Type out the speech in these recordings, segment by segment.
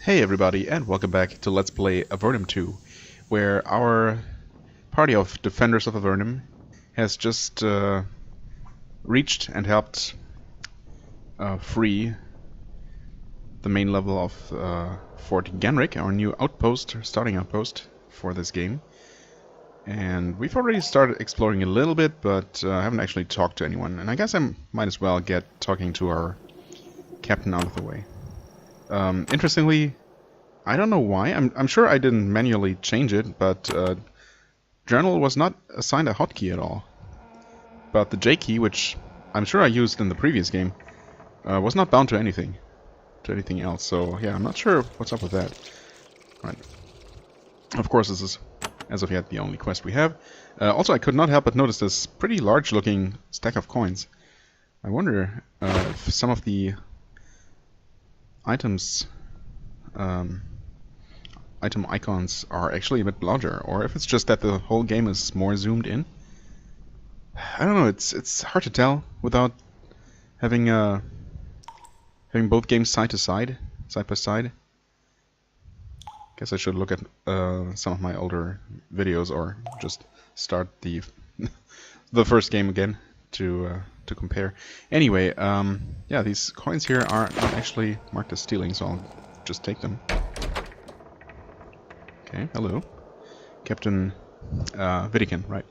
Hey everybody, and welcome back to Let's Play Avernum 2, where our party of defenders of Avernum has just reached and helped free the main level of Fort Genrick, our new outpost, starting outpost for this game. And we've already started exploring a little bit, but I haven't actually talked to anyone, and I guess I might as well get talking to our captain out of the way. Interestingly, I don't know why. I'm sure I didn't manually change it, but journal was not assigned a hotkey at all. But the J key, which I'm sure I used in the previous game, was not bound to anything else. So yeah, I'm not sure what's up with that. Right. Of course, this is, as of yet, the only quest we have. Also, I could not help but notice this pretty large-looking stack of coins. I wonder if some of the items, item icons are actually a bit larger, or if it's just that the whole game is more zoomed in. I don't know. It's hard to tell without having both games side by side. Guess I should look at some of my older videos, or just start the the first game again to compare. Anyway, yeah, these coins here are not actually marked as stealing, so I'll just take them. Okay, hello. Captain Vitican, right.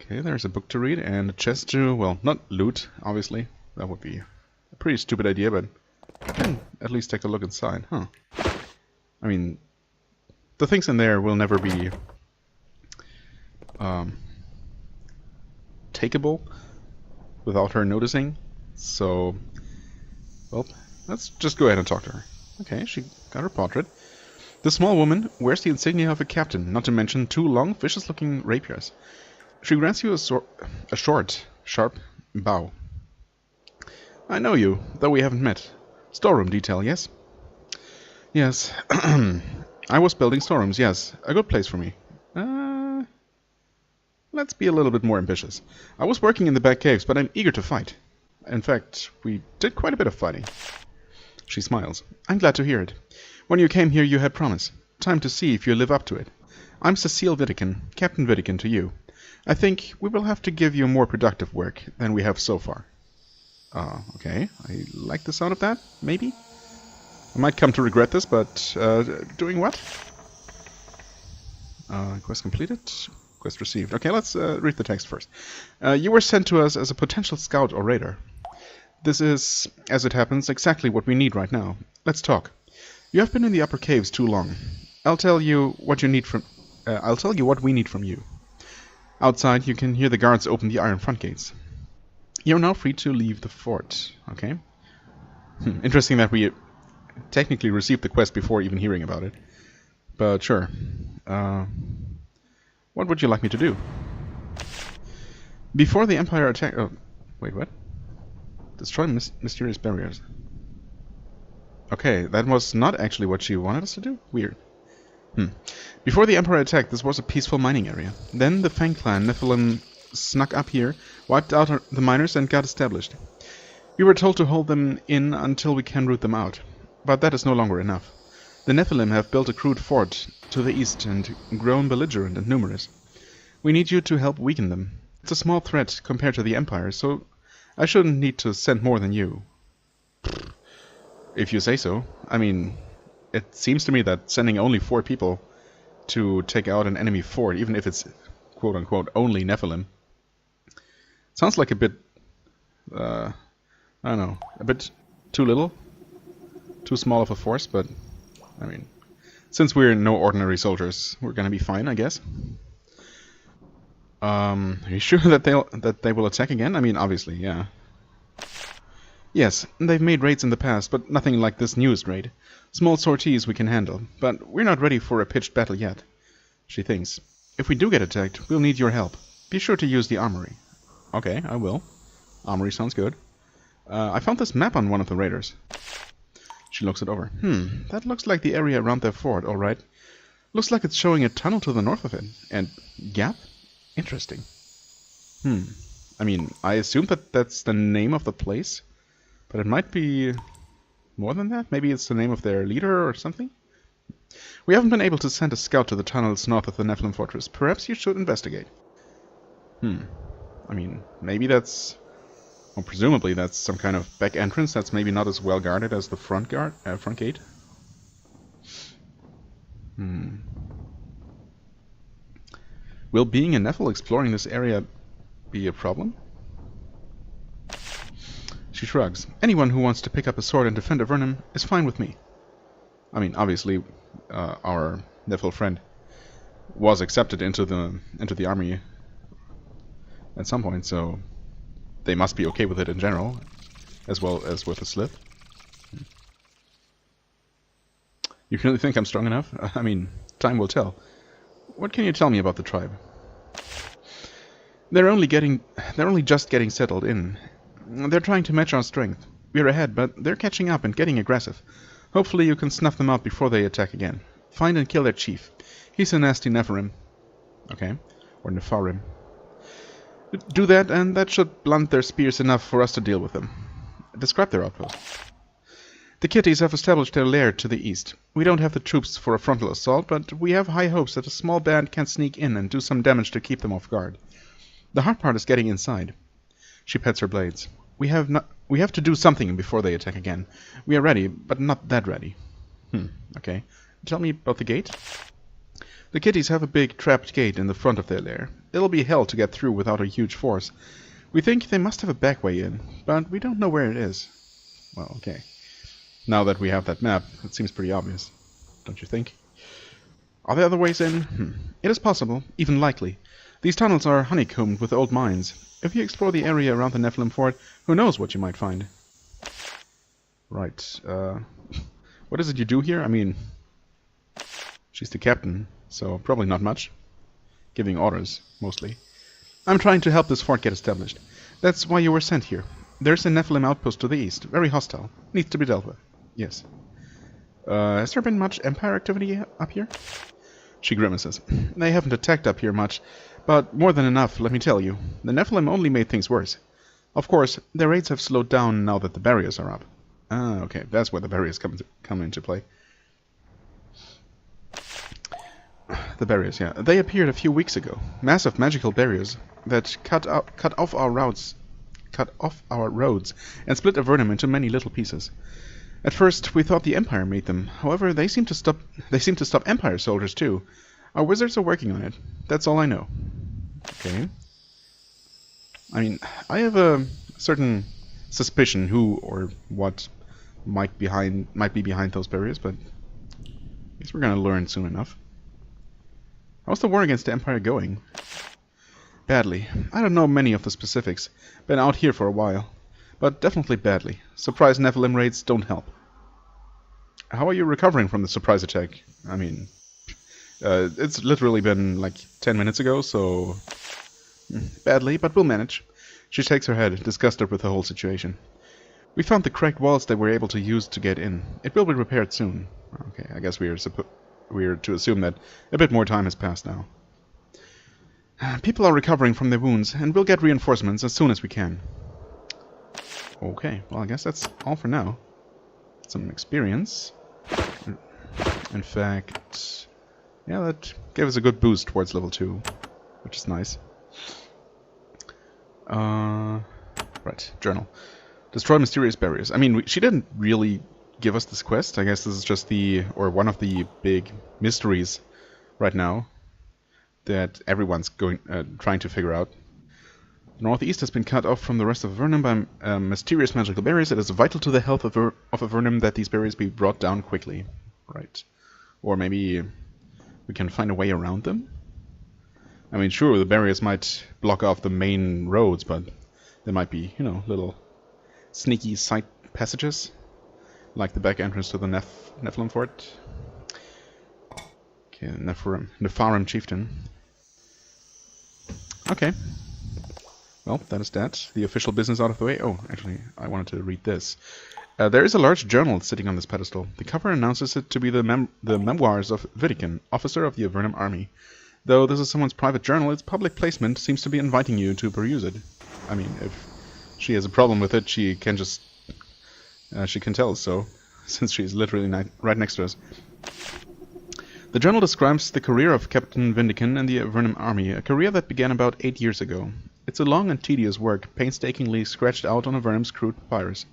Okay, there's a book to read and a chest to, well, not loot, obviously. That would be a pretty stupid idea, but I can at least take a look inside, huh. I mean, the things in there will never be takeable without her noticing, so, well, let's just go ahead and talk to her. Okay, she got her portrait. The small woman wears the insignia of a captain, not to mention two long, vicious-looking rapiers. She grants you a short, sharp bow. I know you, though we haven't met. Storeroom detail, yes? Yes. I was building storerooms, yes. A good place for me. Let's be a little bit more ambitious. I was working in the back caves, but I'm eager to fight. In fact, we did quite a bit of fighting. She smiles. I'm glad to hear it. When you came here, you had promise. Time to see if you live up to it. I'm Cecile Vitican, Captain Vitican to you. I think we will have to give you more productive work than we have so far. Okay. I like the sound of that, maybe? I might come to regret this, but doing what? Quest completed. Quest received. Okay, let's read the text first. You were sent to us as a potential scout or raider. This is, as it happens, exactly what we need right now. Let's talk. You have been in the upper caves too long. I'll tell you what you need from. I'll tell you what we need from you. Outside, you can hear the guards open the iron front gates. You're now free to leave the fort. Okay. Interesting that we technically received the quest before even hearing about it. But sure. What would you like me to do? Before the Empire attack... Oh, wait, what? Destroy mysterious barriers. Okay, that was not actually what she wanted us to do? Weird. Before the Emperor attacked, this was a peaceful mining area. Then the Fang clan Nephilim snuck up here, wiped out the miners, and got established. We were told to hold them in until we can root them out. But that is no longer enough. The Nephilim have built a crude fort to the east and grown belligerent and numerous. We need you to help weaken them. It's a small threat compared to the Empire, so I shouldn't need to send more than you. If you say so. I mean, it seems to me that sending only 4 people to take out an enemy fort, even if it's quote-unquote only Nephilim, sounds like a bit, I don't know, a bit too little, too small of a force, but, I mean, since we're no ordinary soldiers, we're gonna be fine, I guess. Are you sure that they will attack again? I mean, obviously, yeah. Yes, they've made raids in the past, but nothing like this newest raid. Small sorties we can handle, but we're not ready for a pitched battle yet. She thinks. If we do get attacked, we'll need your help. Be sure to use the armory. Okay, I will. Armory sounds good. I found this map on one of the raiders. She looks it over. That looks like the area around their fort, alright. Looks like it's showing a tunnel to the north of it. And gap? Interesting. I mean, I assume that that's the name of the place, but it might be more than that? Maybe it's the name of their leader or something? We haven't been able to send a scout to the tunnels north of the Nephilim fortress. Perhaps you should investigate. I mean, maybe that's... Well, presumably that's some kind of back entrance that's maybe not as well guarded as the front gate. Will being a Nephil exploring this area be a problem? She shrugs. Anyone who wants to pick up a sword and defend Avernum is fine with me. I mean, obviously, our Nephil friend was accepted into the army at some point, so they must be okay with it in general, as well as with a slip. You really think I'm strong enough? I mean, time will tell. What can you tell me about the tribe? They're only just getting settled in. They're trying to match our strength. We're ahead, but they're catching up and getting aggressive. Hopefully you can snuff them out before they attack again. Find and kill their chief. He's a nasty Nephilim. Okay. Or Nepharim. Do that, and that should blunt their spears enough for us to deal with them. Describe their outpost. The Kitties have established their lair to the east. We don't have the troops for a frontal assault, but we have high hopes that a small band can sneak in and do some damage to keep them off guard. The hard part is getting inside. She pets her blades. We have to do something before they attack again. We are ready, but not that ready. Okay. Tell me about the gate. The Kitties have a big trapped gate in the front of their lair. It'll be hell to get through without a huge force. We think they must have a back way in, but we don't know where it is. Well, okay. Now that we have that map, it seems pretty obvious. Don't you think? Are there other ways in? It is possible, even likely. These tunnels are honeycombed with old mines. If you explore the area around the Nephilim fort, who knows what you might find. Right, what is it you do here? I mean, she's the captain, so probably not much. Giving orders, mostly. I'm trying to help this fort get established. That's why you were sent here. There's a Nephilim outpost to the east, very hostile. Needs to be dealt with. Yes. Has there been much Empire activity up here? She grimaces. They haven't attacked up here much, but more than enough, let me tell you. The Nephilim only made things worse. Of course, their raids have slowed down now that the barriers are up. Ah, okay, that's where the barriers come into play. The barriers, yeah. They appeared a few weeks ago. Massive magical barriers that cut off our roads and split Avernum into many little pieces. At first, we thought the Empire made them. However, they seem to stop Empire soldiers too. Our wizards are working on it. That's all I know. Okay. I mean, I have a certain suspicion who or what might be behind those barriers, but I guess we're gonna learn soon enough. How's the war against the Empire going? Badly. I don't know many of the specifics. Been out here for a while. But definitely badly. Surprise Nephilim raids don't help. How are you recovering from the surprise attack? I mean, it's literally been like 10 minutes ago, so... Badly, but we'll manage. She shakes her head, disgusted with the whole situation. We found the cracked walls they were able to use to get in. It will be repaired soon. Okay, I guess we are to assume that a bit more time has passed now. People are recovering from their wounds, and we'll get reinforcements as soon as we can. Okay, well I guess that's all for now. Some experience. In fact, yeah, that gave us a good boost towards level 2, which is nice. Right, journal. Destroy mysterious barriers. I mean, she didn't really give us this quest. I guess this is just one of the big mysteries right now that everyone's trying to figure out. The northeast has been cut off from the rest of Avernum by mysterious magical barriers. It is vital to the health of Avernum that these barriers be brought down quickly. Right. Or maybe we can find a way around them? I mean, sure, the barriers might block off the main roads, but there might be, you know, little sneaky side passages, like the back entrance to the Nephilim fort. Okay, Nepharim chieftain. Okay. Well, that is that. The official business out of the way. Oh, actually, I wanted to read this. There is a large journal sitting on this pedestal. The cover announces it to be the memoirs of Vidican, officer of the Avernum army. Though this is someone's private journal, its public placement seems to be inviting you to peruse it. I mean, if she has a problem with it, she can just... she can tell us so. since she's literally right next to us. The journal describes the career of Captain Vindican in the Avernum army, a career that began about 8 years ago. It's a long and tedious work, painstakingly scratched out on Avernum's crude papyrus.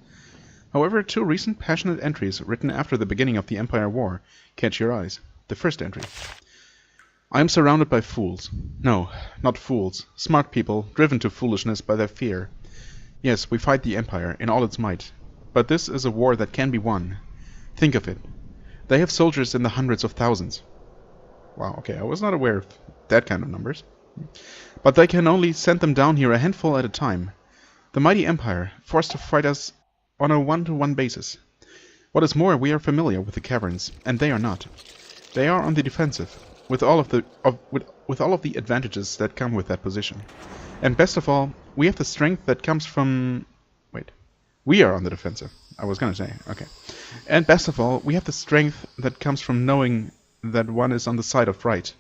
However, 2 recent passionate entries, written after the beginning of the Empire War, catch your eyes. The first entry. I am surrounded by fools. No, not fools. Smart people, driven to foolishness by their fear. Yes, we fight the Empire, in all its might. But this is a war that can be won. Think of it. They have soldiers in the hundreds of thousands. Wow, okay, I was not aware of that kind of numbers. But they can only send them down here a handful at a time. The mighty Empire, forced to fight us on a one-to-one basis. What is more, we are familiar with the caverns, and they are not. They are on the defensive, with all of the advantages that come with that position. And best of all, we have the strength that comes from... Wait. We are on the defensive. I was gonna say, okay. And best of all, we have the strength that comes from knowing that one is on the side of right.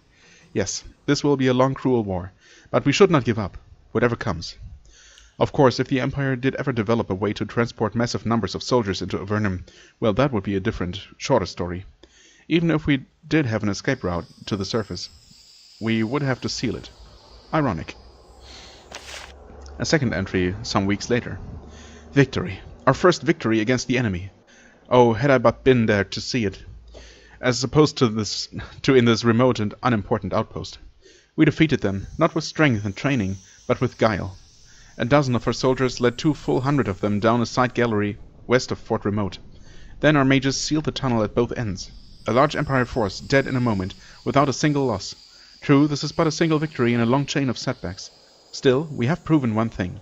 Yes, this will be a long, cruel war, but we should not give up, whatever comes. Of course, if the Empire did ever develop a way to transport massive numbers of soldiers into Avernum, well, that would be a different, shorter story. Even if we did have an escape route to the surface, we would have to seal it. Ironic. A second entry some weeks later. Victory. Our first victory against the enemy. Oh, had I but been there to see it. As opposed to in this remote and unimportant outpost. We defeated them, not with strength and training, but with guile. A dozen of our soldiers led 2 full hundred of them down a side gallery west of Fort Remote. Then our mages sealed the tunnel at both ends. A large Empire force dead in a moment, without a single loss. True, this is but a single victory in a long chain of setbacks. Still, we have proven one thing.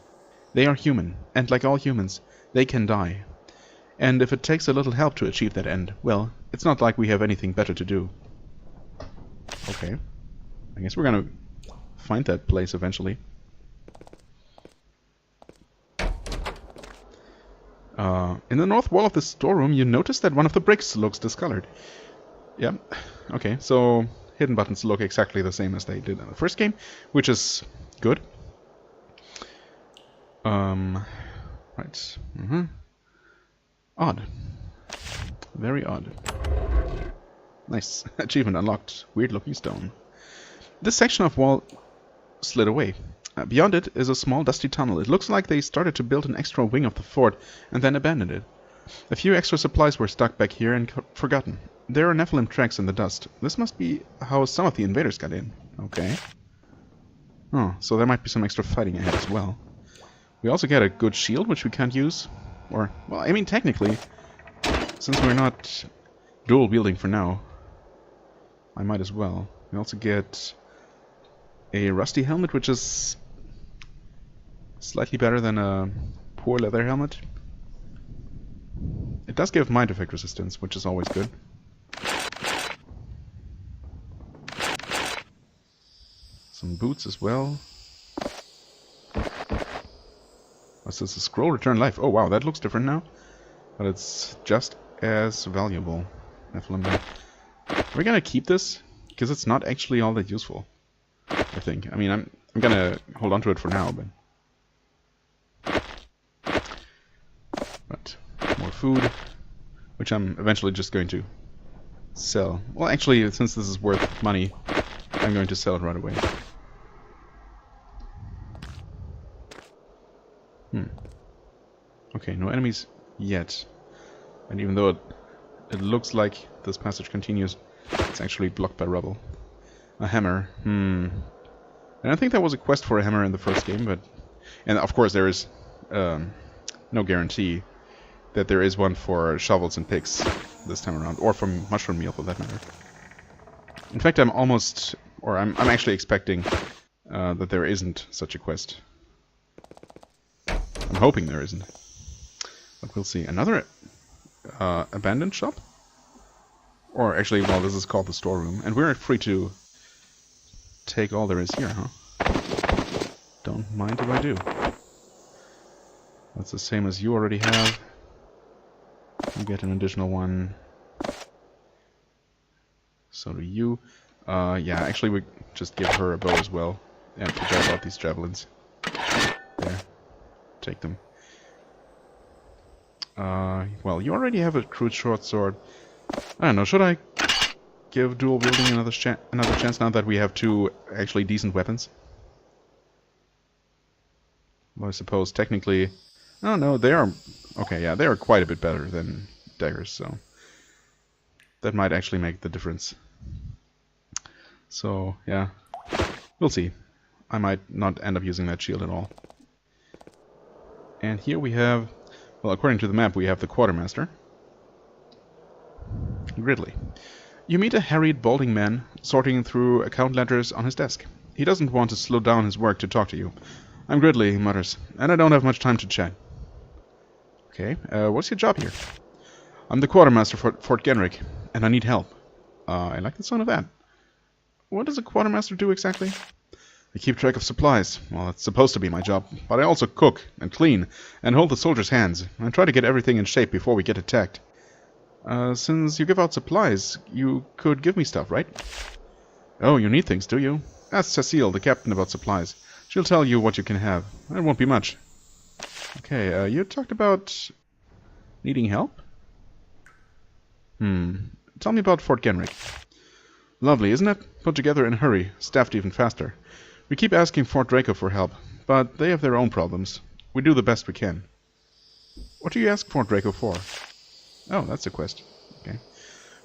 They are human, and like all humans, they can die. And if it takes a little help to achieve that end, well, it's not like we have anything better to do. Okay. I guess we're gonna find that place eventually. In the north wall of the storeroom, you notice that one of the bricks looks discolored. Yeah, okay, so hidden buttons look exactly the same as they did in the first game, which is good. Right. Odd. Very odd. Nice. Achievement unlocked. Weird looking stone. This section of wall slid away. Beyond it is a small dusty tunnel. It looks like they started to build an extra wing of the fort and then abandoned it. A few extra supplies were stuck back here and forgotten. There are Nephilim tracks in the dust. This must be how some of the invaders got in. Okay. Oh, so there might be some extra fighting ahead as well. We also get a good shield, which we can't use. Or, well, I mean, technically, since we're not dual wielding for now, I might as well. We also get a rusty helmet, which is slightly better than a poor leather helmet. It does give mind effect resistance, which is always good. Some boots as well. What's this? A scroll? Return life. Oh wow, that looks different now. But it's just as valuable. Nephilim. Are we gonna keep this? Because it's not actually all that useful, I think. I mean, I'm gonna hold on to it for now, but more food, which I'm eventually just going to sell. Well, actually, since this is worth money, I'm going to sell it right away. Okay, no enemies yet. And even though it looks like this passage continues, it's actually blocked by rubble. A hammer. And I think that was a quest for a hammer in the first game, but... And of course there is no guarantee that there is one for shovels and picks this time around, or for mushroom meal for that matter. In fact, I'm actually expecting that there isn't such a quest. I'm hoping there isn't. But we'll see. Another abandoned shop? Or actually, well, this is called the storeroom. And we're free to take all there is here, huh? Don't mind if I do. That's the same as you already have. You get an additional one. So do you. Yeah, actually we just give her a bow as well. And forget about these javelins. There. Take them. Well, you already have a crude short sword. I don't know, should I give dual wielding another chance now that we have two actually decent weapons? Well, I suppose technically... Oh no, they are... Okay, yeah, they are quite a bit better than daggers, so... That might actually make the difference. So, yeah. We'll see. I might not end up using that shield at all. And here we have... Well, according to the map, we have the Quartermaster. Gridley. You meet a harried, balding man sorting through account ledgers on his desk. He doesn't want to slow down his work to talk to you. I'm Gridley, he mutters, and I don't have much time to chat. Okay, what's your job here? I'm the Quartermaster for Fort Genrick, and I need help. I like the sound of that. What does a Quartermaster do exactly? I keep track of supplies. Well, it's supposed to be my job, but I also cook and clean and hold the soldiers' hands. I try to get everything in shape before we get attacked. Since you give out supplies, you could give me stuff, right? Oh, you need things, do you? Ask Cecile, the captain, about supplies. She'll tell you what you can have. It won't be much. Okay, you talked about needing help? Tell me about Fort Genrick. Lovely, isn't it? Put together in a hurry, staffed even faster. We keep asking Fort Draco for help, but they have their own problems. We do the best we can. What do you ask Fort Draco for? Oh, that's a quest. Okay.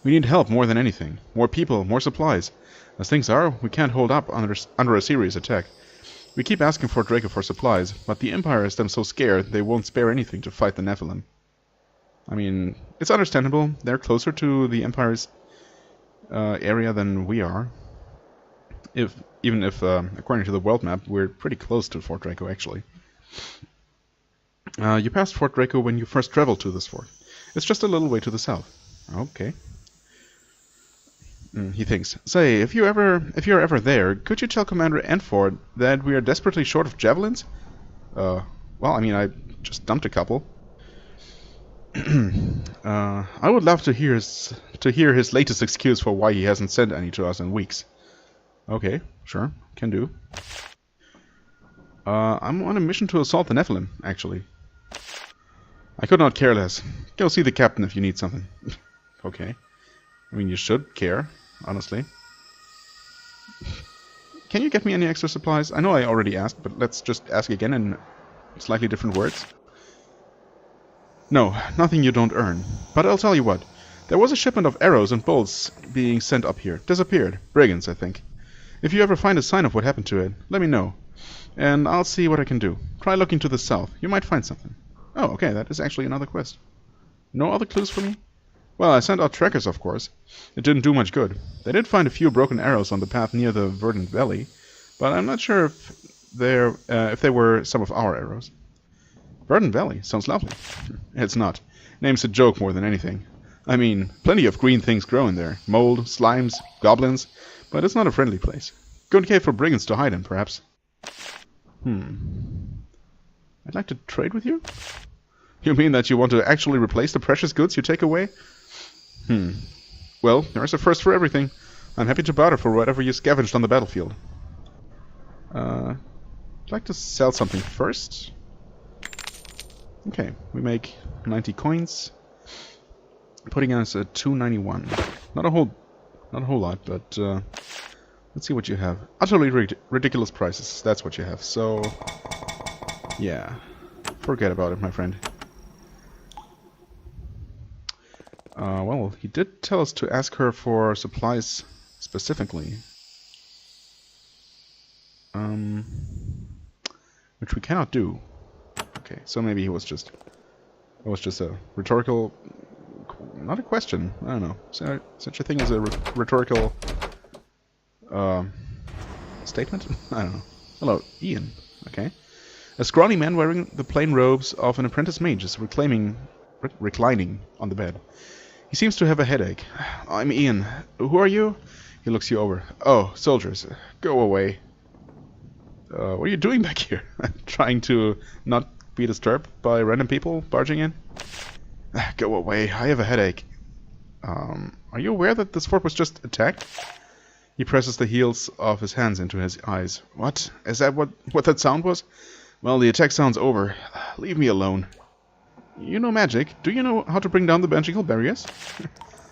We need help more than anything. More people, more supplies. As things are, we can't hold up under a serious attack. We keep asking Fort Draco for supplies, but the Empire has them so scared they won't spare anything to fight the Nephilim. I mean, it's understandable. They're closer to the Empire's area than we are. Even if, according to the world map, we're pretty close to Fort Draco, actually. You passed Fort Draco when you first traveled to this fort. It's just a little way to the south. Okay. He thinks. Say, if you're ever there, could you tell Commander Enford that we are desperately short of javelins? Well, I mean, I just dumped a couple. I would love to hear his latest excuse for why he hasn't sent any to us in weeks. Okay, sure, can do. I'm on a mission to assault the Nephilim, actually. I could not care less. Go see the captain if you need something. Okay. I mean, you should care, honestly. Can you get me any extra supplies? I know I already asked, but let's just ask again in slightly different words. No, nothing you don't earn. But I'll tell you what. There was a shipment of arrows and bolts being sent up here. Disappeared. Brigands, I think. If you ever find a sign of what happened to it, let me know. And I'll see what I can do. Try looking to the south. You might find something. Oh, okay, that is actually another quest. No other clues for me? Well, I sent out trackers, of course. It didn't do much good. They did find a few broken arrows on the path near the Verdant Valley, but I'm not sure if they were some of our arrows. Verdant Valley sounds lovely. It's not. Name's a joke more than anything. I mean, plenty of green things grow in there. Mold, slimes, goblins, but it's not a friendly place. Good cave for brigands to hide in, perhaps. I'd like to trade with you? You mean that you want to actually replace the precious goods you take away? Well, there's a first for everything. I'm happy to barter for whatever you scavenged on the battlefield. I'd like to sell something first. Okay, we make 90 coins, putting us at 291. Not a whole lot, but let's see what you have. Utterly ridiculous prices. That's what you have. So, yeah, forget about it, my friend. Well, he did tell us to ask her for supplies specifically. Which we cannot do. Okay, so maybe it was just a rhetorical, not a question, I don't know, such a thing as a rhetorical statement? I don't know. Hello, Ian. Okay. A scrawny man wearing the plain robes of an apprentice mage is reclining on the bed. He seems to have a headache. I'm Ian. Who are you? He looks you over. Oh, soldiers. Go away. What are you doing back here? Trying to not be disturbed by random people barging in? Go away. I have a headache. Are you aware that this fort was just attacked? He presses the heels of his hands into his eyes. What? Is that what that sound was? Well, the attack sound's over. Leave me alone. You know magic. Do you know how to bring down the magical barriers?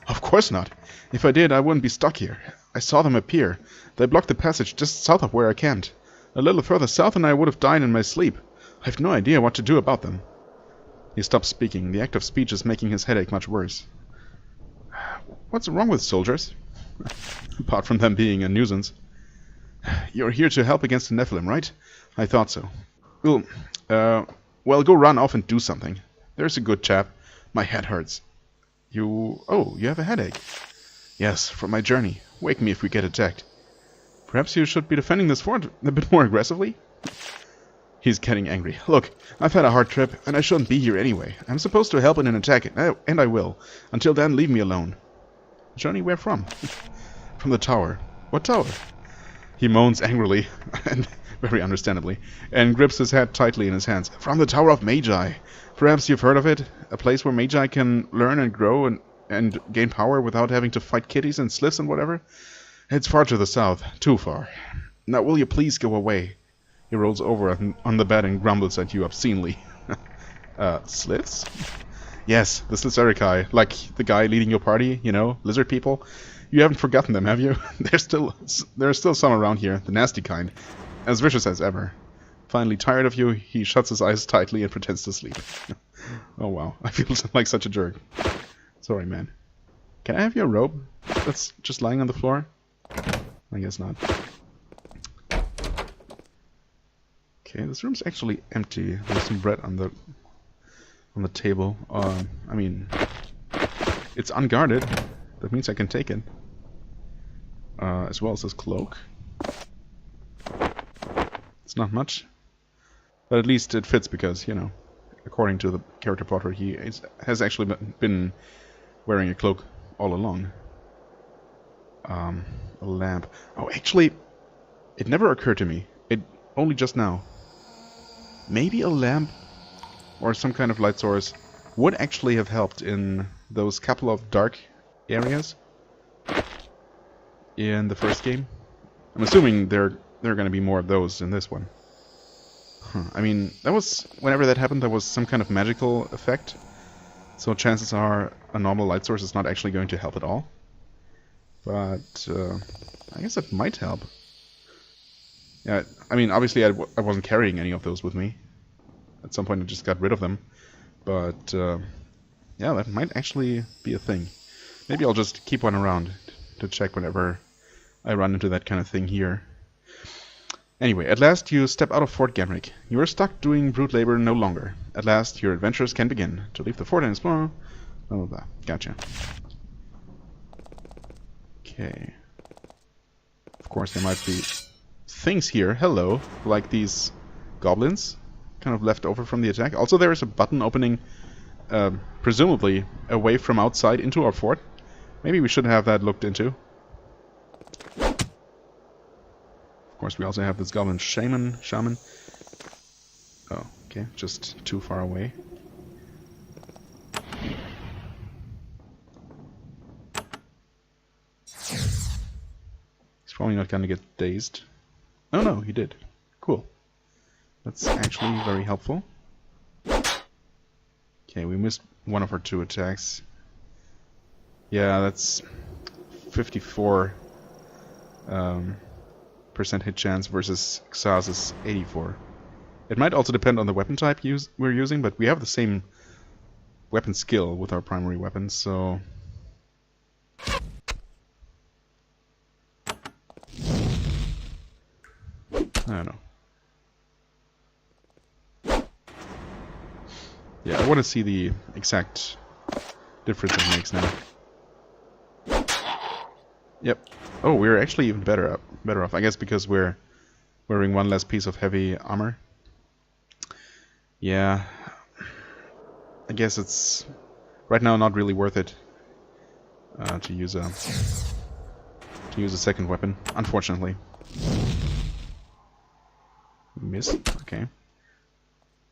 Of course not. If I did, I wouldn't be stuck here. I saw them appear. They blocked the passage just south of where I camped. A little further south and I would have died in my sleep. I have no idea what to do about them. He stops speaking. The act of speech is making his headache much worse. What's wrong with soldiers? Apart from them being a nuisance. You're here to help against the Nephilim, right? I thought so. Well, go run off and do something. There's a good chap. My head hurts. Oh, you have a headache. Yes, from my journey. Wake me if we get attacked. Perhaps you should be defending this fort a bit more aggressively? He's getting angry. Look, I've had a hard trip, and I shouldn't be here anyway. I'm supposed to help in an attack, and I will. Until then, leave me alone. Journey where from? From the tower. What tower? He moans angrily, and very understandably, and grips his head tightly in his hands. From the Tower of Magi. Perhaps you've heard of it? A place where Magi can learn and grow and gain power without having to fight kitties and sliths and whatever? It's far to the south. Too far. Now will you please go away? He rolls over on the bed and grumbles at you obscenely. Sliths? Yes, the Slitherikai, like the guy leading your party, you know, lizard people. You haven't forgotten them, have you? There are still some around here, the nasty kind, as vicious as ever. Finally tired of you, he shuts his eyes tightly and pretends to sleep. Oh wow, I feel like such a jerk. Sorry, man. Can I have your robe? That's just lying on the floor? I guess not. Okay, this room's actually empty. There's some bread on the table. I mean, it's unguarded. That means I can take it. As well as this cloak. It's not much, but at least it fits because, you know, according to the character portrait, he has actually been wearing a cloak all along. A lamp. Oh, actually, it never occurred to me. It only just now. Maybe a lamp or some kind of light source would actually have helped in those couple of dark areas in the first game. I'm assuming there are going to be more of those in this one. I mean, that was, whenever that happened, there was some kind of magical effect. So chances are a normal light source is not actually going to help at all. But I guess it might help. Yeah, I mean, obviously I wasn't carrying any of those with me. At some point I just got rid of them. But yeah, that might actually be a thing. Maybe I'll just keep one around to check whenever I run into that kind of thing here. Anyway, at last you step out of Fort Gamrick. You are stuck doing brute labor no longer. At last your adventures can begin. To leave the fort and explore... Blah, blah, blah. Gotcha. Okay. Of course there might be things here. Hello. Like these goblins. Kind of left over from the attack. Also there is a button opening, presumably, away from outside into our fort. Maybe we should have that looked into. Of course, we also have this goblin shaman. Oh, okay, just too far away. He's probably not gonna get dazed. Oh no, he did. Cool. That's actually very helpful. Okay, we missed one of our 2 attacks. Yeah, that's 54% hit chance versus Xaz's 84. It might also depend on the weapon type we're using, but we have the same weapon skill with our primary weapons, so... I don't know. Yeah, I want to see the exact difference it makes now. Yep. Oh, we're actually even better off. I guess because we're wearing one less piece of heavy armor. Yeah. I guess it's right now not really worth it to use a second weapon, unfortunately. Miss. Okay.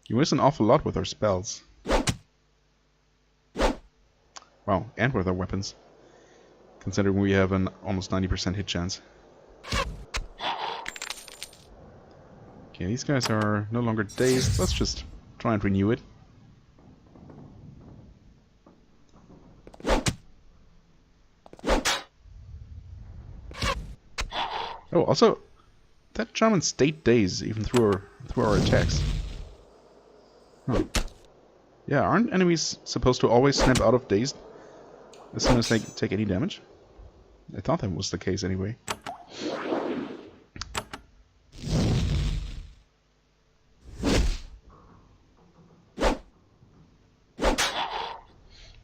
You miss an awful lot with our spells. Wow, and with our weapons. Considering we have an almost 90% hit chance. Okay, these guys are no longer dazed. Let's just try and renew it. Oh, also, that German state daze even through our attacks. Huh. Yeah, aren't enemies supposed to always snap out of dazed as soon as they take any damage? I thought that was the case anyway.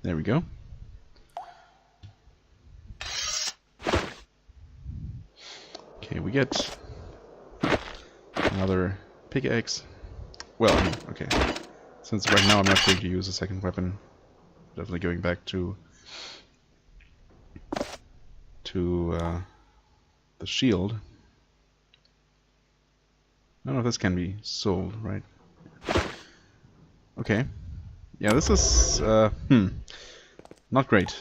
There we go. Okay, we get another pickaxe. Well, I mean, okay. Since right now I'm not going to use a second weapon, definitely going back to the shield. None of this can be sold, right? Okay. Yeah, this is not great.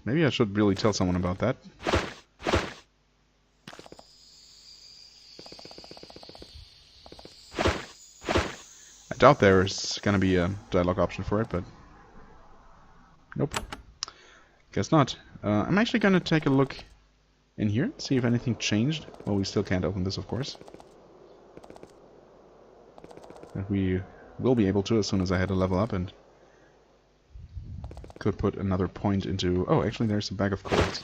Maybe I should really tell someone about that. I doubt there's gonna be a dialogue option for it, but nope. Guess not. I'm actually gonna take a look in here, see if anything changed. Well, we still can't open this, of course. But we will be able to as soon as I had a level up and could put another point into... Oh, actually there's a bag of coals.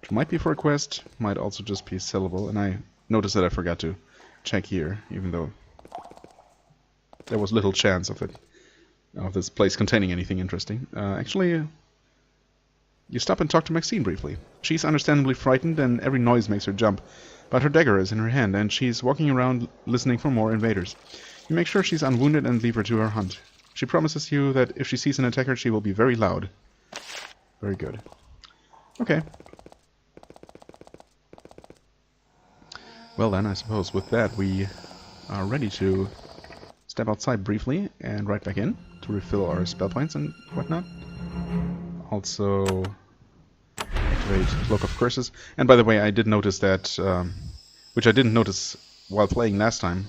Which might be for a quest, might also just be sellable, and I noticed that I forgot to check here, even though there was little chance of this place containing anything interesting. Actually, you stop and talk to Maxine briefly. She's understandably frightened and every noise makes her jump, but her dagger is in her hand and she's walking around listening for more invaders. You make sure she's unwounded and leave her to her hunt. She promises you that if she sees an attacker, she will be very loud. Very good. Okay. Well then, I suppose with that we are ready to step outside briefly and right back in to refill our spell points and whatnot. Also activate Cloak of Curses. And by the way, I did notice that, which I didn't notice while playing last time,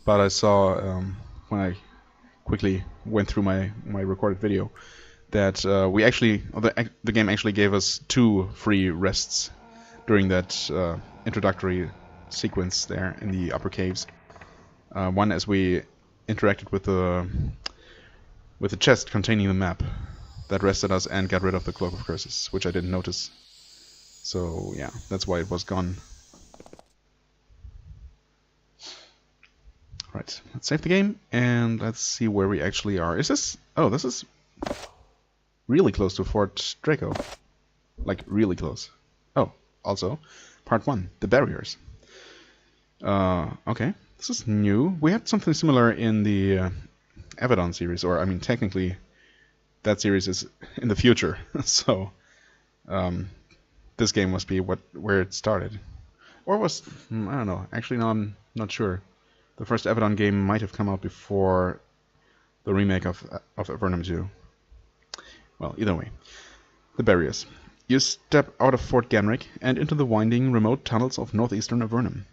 but I saw when I quickly went through my recorded video that we actually, the game actually gave us 2 free rests during that introductory sequence there in the upper caves. One as we interacted with the chest containing the map that rested us and got rid of the Cloak of Curses, which I didn't notice. So yeah, that's why it was gone. Right, let's save the game and let's see where we actually are. Is this... Oh, this is really close to Fort Draco. Like, really close. Oh, also, part 1, the barriers. Okay, this is new. We had something similar in the Avernum series, or I mean, technically, that series is in the future. So, this game must be where it started, or was I don't know. Actually, no, I'm not sure. The first Avernum game might have come out before the remake of Avernum 2. Well, either way, the barriers. You step out of Fort Gamrick and into the winding, remote tunnels of northeastern Avernum.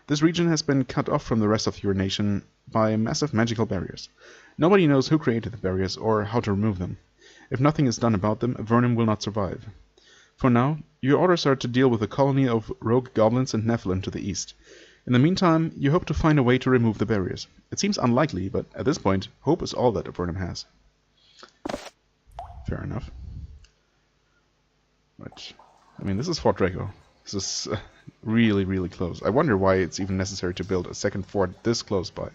This region has been cut off from the rest of your nation by massive magical barriers. Nobody knows who created the barriers or how to remove them. If nothing is done about them, Avernum will not survive. For now, your orders are to deal with a colony of rogue goblins and Nephilim to the east. In the meantime, you hope to find a way to remove the barriers. It seems unlikely, but at this point, hope is all that Avernum has. Fair enough. Right. I mean, this is Fort Draco. This is really, really close. I wonder why it's even necessary to build a second fort this close by.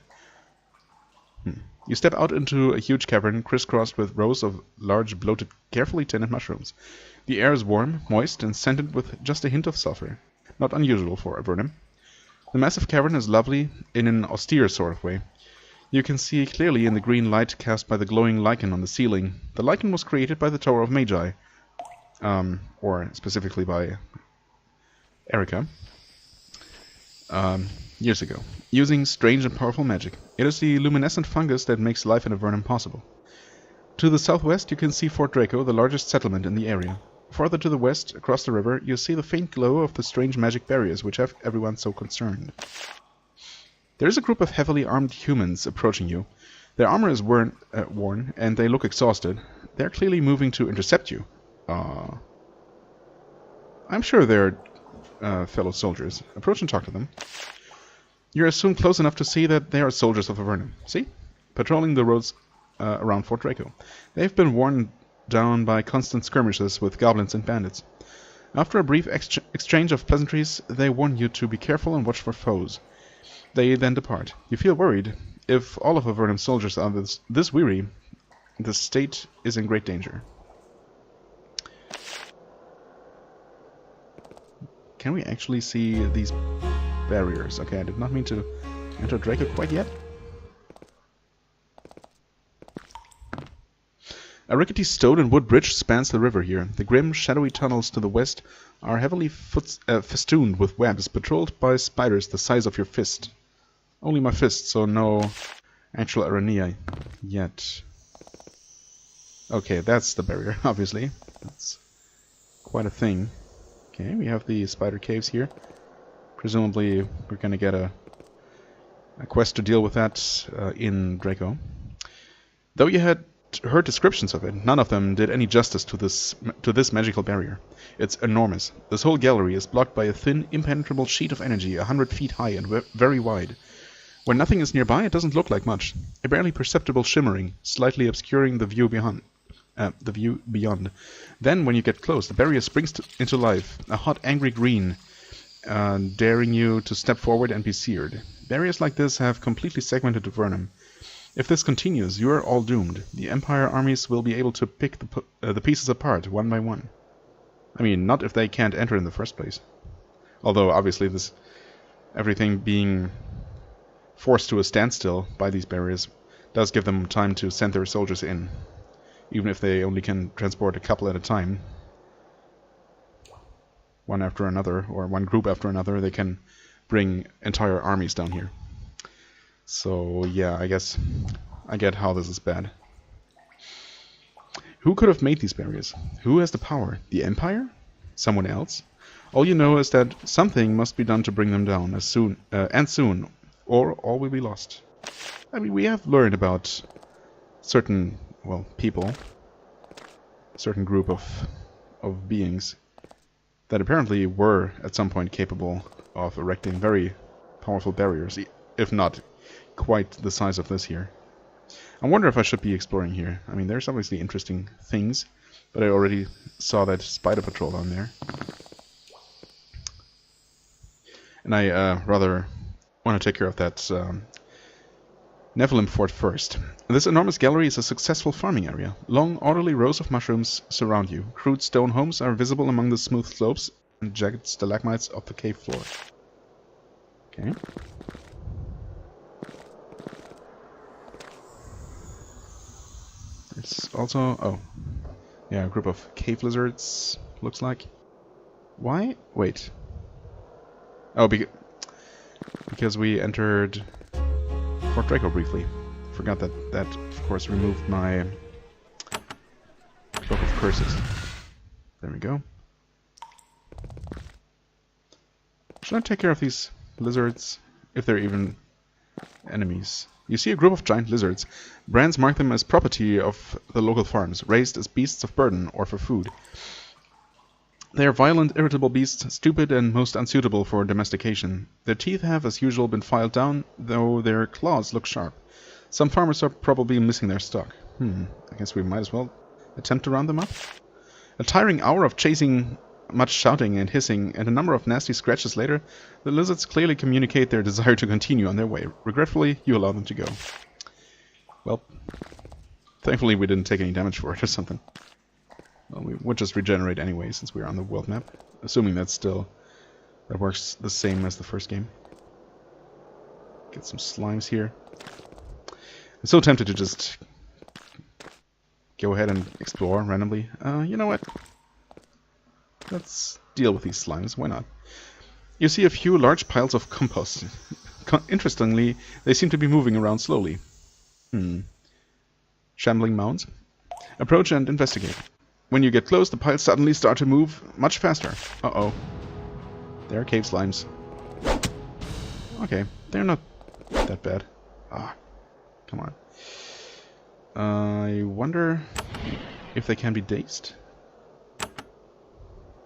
You step out into a huge cavern crisscrossed with rows of large, bloated, carefully tended mushrooms. The air is warm, moist, and scented with just a hint of sulfur. Not unusual for Avernum. The massive cavern is lovely in an austere sort of way. You can see clearly in the green light cast by the glowing lichen on the ceiling. The lichen was created by the Tower of Magi, or specifically by Erica, years ago, using strange and powerful magic. It is the luminescent fungus that makes life in Avernum possible. To the southwest you can see Fort Draco, the largest settlement in the area. Farther to the west, across the river, you see the faint glow of the strange magic barriers which have everyone so concerned. There is a group of heavily armed humans approaching you. Their armor is worn, and they look exhausted. They are clearly moving to intercept you. I'm sure they're fellow soldiers. Approach and talk to them. You're soon close enough to see that they are soldiers of Avernum. See? Patrolling the roads around Fort Draco. They've been worn down by constant skirmishes with goblins and bandits. After a brief exchange of pleasantries, they warn you to be careful and watch for foes. They then depart. You feel worried. If all of Avernum's soldiers are this weary, the state is in great danger. Can we actually see these barriers? Okay, I did not mean to enter Draco quite yet. A rickety stone and wood bridge spans the river here. The grim, shadowy tunnels to the west are heavily festooned with webs, patrolled by spiders the size of your fist. Only my fist, so no actual Arania yet. Okay, that's the barrier, obviously. That's quite a thing. Okay, we have the spider caves here. Presumably we're gonna get a quest to deal with that in Draco. Though you had heard descriptions of it, none of them did any justice to this magical barrier. It's enormous. This whole gallery is blocked by a thin, impenetrable sheet of energy 100 feet high and very wide. When nothing is nearby, it doesn't look like much. A barely perceptible shimmering, slightly obscuring the view beyond. Then, when you get close, the barrier springs into life, a hot, angry green, daring you to step forward and be seared. Barriers like this have completely segmented Avernum. If this continues, you are all doomed. The Empire armies will be able to pick the pieces apart, one by one. I mean, not if they can't enter in the first place. Although, obviously, everything being forced to a standstill by these barriers does give them time to send their soldiers in. Even if they only can transport a couple at a time. One after another, or one group after another, they can bring entire armies down here. So, yeah, I guess I get how this is bad. Who could have made these barriers? Who has the power? The Empire? Someone else? All you know is that something must be done to bring them down soon, or all will be lost. I mean, we have learned about certain, well, people, certain group of beings that apparently were at some point capable of erecting very powerful barriers, if not quite the size of this here. I wonder if I should be exploring here. I mean, there's obviously interesting things, but I already saw that spider patrol on there. And I rather want to take care of that Nephilim fort first. This enormous gallery is a successful farming area. Long, orderly rows of mushrooms surround you. Crude stone homes are visible among the smooth slopes and jagged stalagmites of the cave floor. Okay. There's also... oh. Yeah, a group of cave lizards, looks like. Why? Wait. Oh, because we entered Fort Draco briefly. Forgot that of course removed my Book of Curses. There we go. Should I take care of these lizards, if they're even enemies? You see a group of giant lizards. Brands mark them as property of the local farms, raised as beasts of burden or for food. They are violent, irritable beasts, stupid and most unsuitable for domestication. Their teeth have, as usual, been filed down, though their claws look sharp. Some farmers are probably missing their stock. I guess we might as well attempt to round them up. A tiring hour of chasing, much shouting and hissing, and a number of nasty scratches later, the lizards clearly communicate their desire to continue on their way. Regretfully, you allow them to go. Well, thankfully we didn't take any damage for it or something. Well, we would just regenerate anyway, since we're on the world map. Assuming that works the same as the first game. Get some slimes here. I'm so tempted to just go ahead and explore randomly. You know what? Let's deal with these slimes, why not? You see a few large piles of compost. Interestingly, they seem to be moving around slowly. Shambling mounds. Approach and investigate. When you get close, the piles suddenly start to move much faster. Uh-oh. There are cave slimes. Okay, they're not that bad. Ah, come on. I wonder if they can be dazed.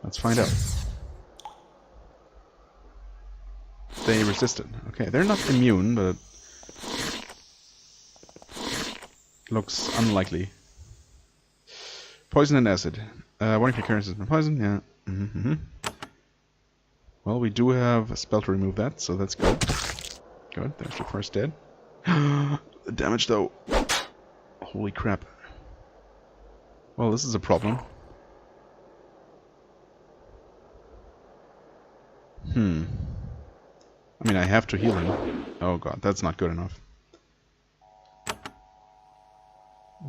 Let's find out. they resisted. Okay, they're not immune, but looks unlikely. Poison and acid. One of your characters has been poisoned. Yeah. Well, we do have a spell to remove that, so that's good. Good. There's the first dead. The damage, though. Holy crap. Well, this is a problem. I mean, I have to heal him. Oh god, that's not good enough.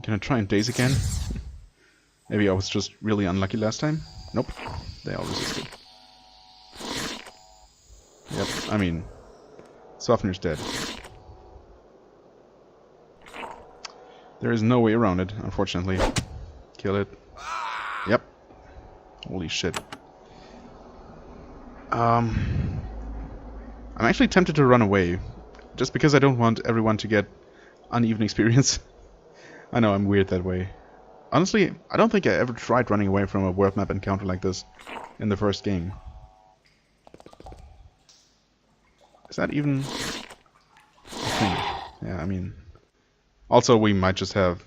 Can I try and daze again? Maybe I was just really unlucky last time? Nope. They all resisted. Yep, I mean, Softener's dead. There is no way around it, unfortunately. Kill it. Yep. Holy shit. I'm actually tempted to run away, just because I don't want everyone to get uneven experience. I know I'm weird that way. Honestly, I don't think I ever tried running away from a world map encounter like this in the first game. Is that even a thing? Yeah, I mean... Also, we might just have...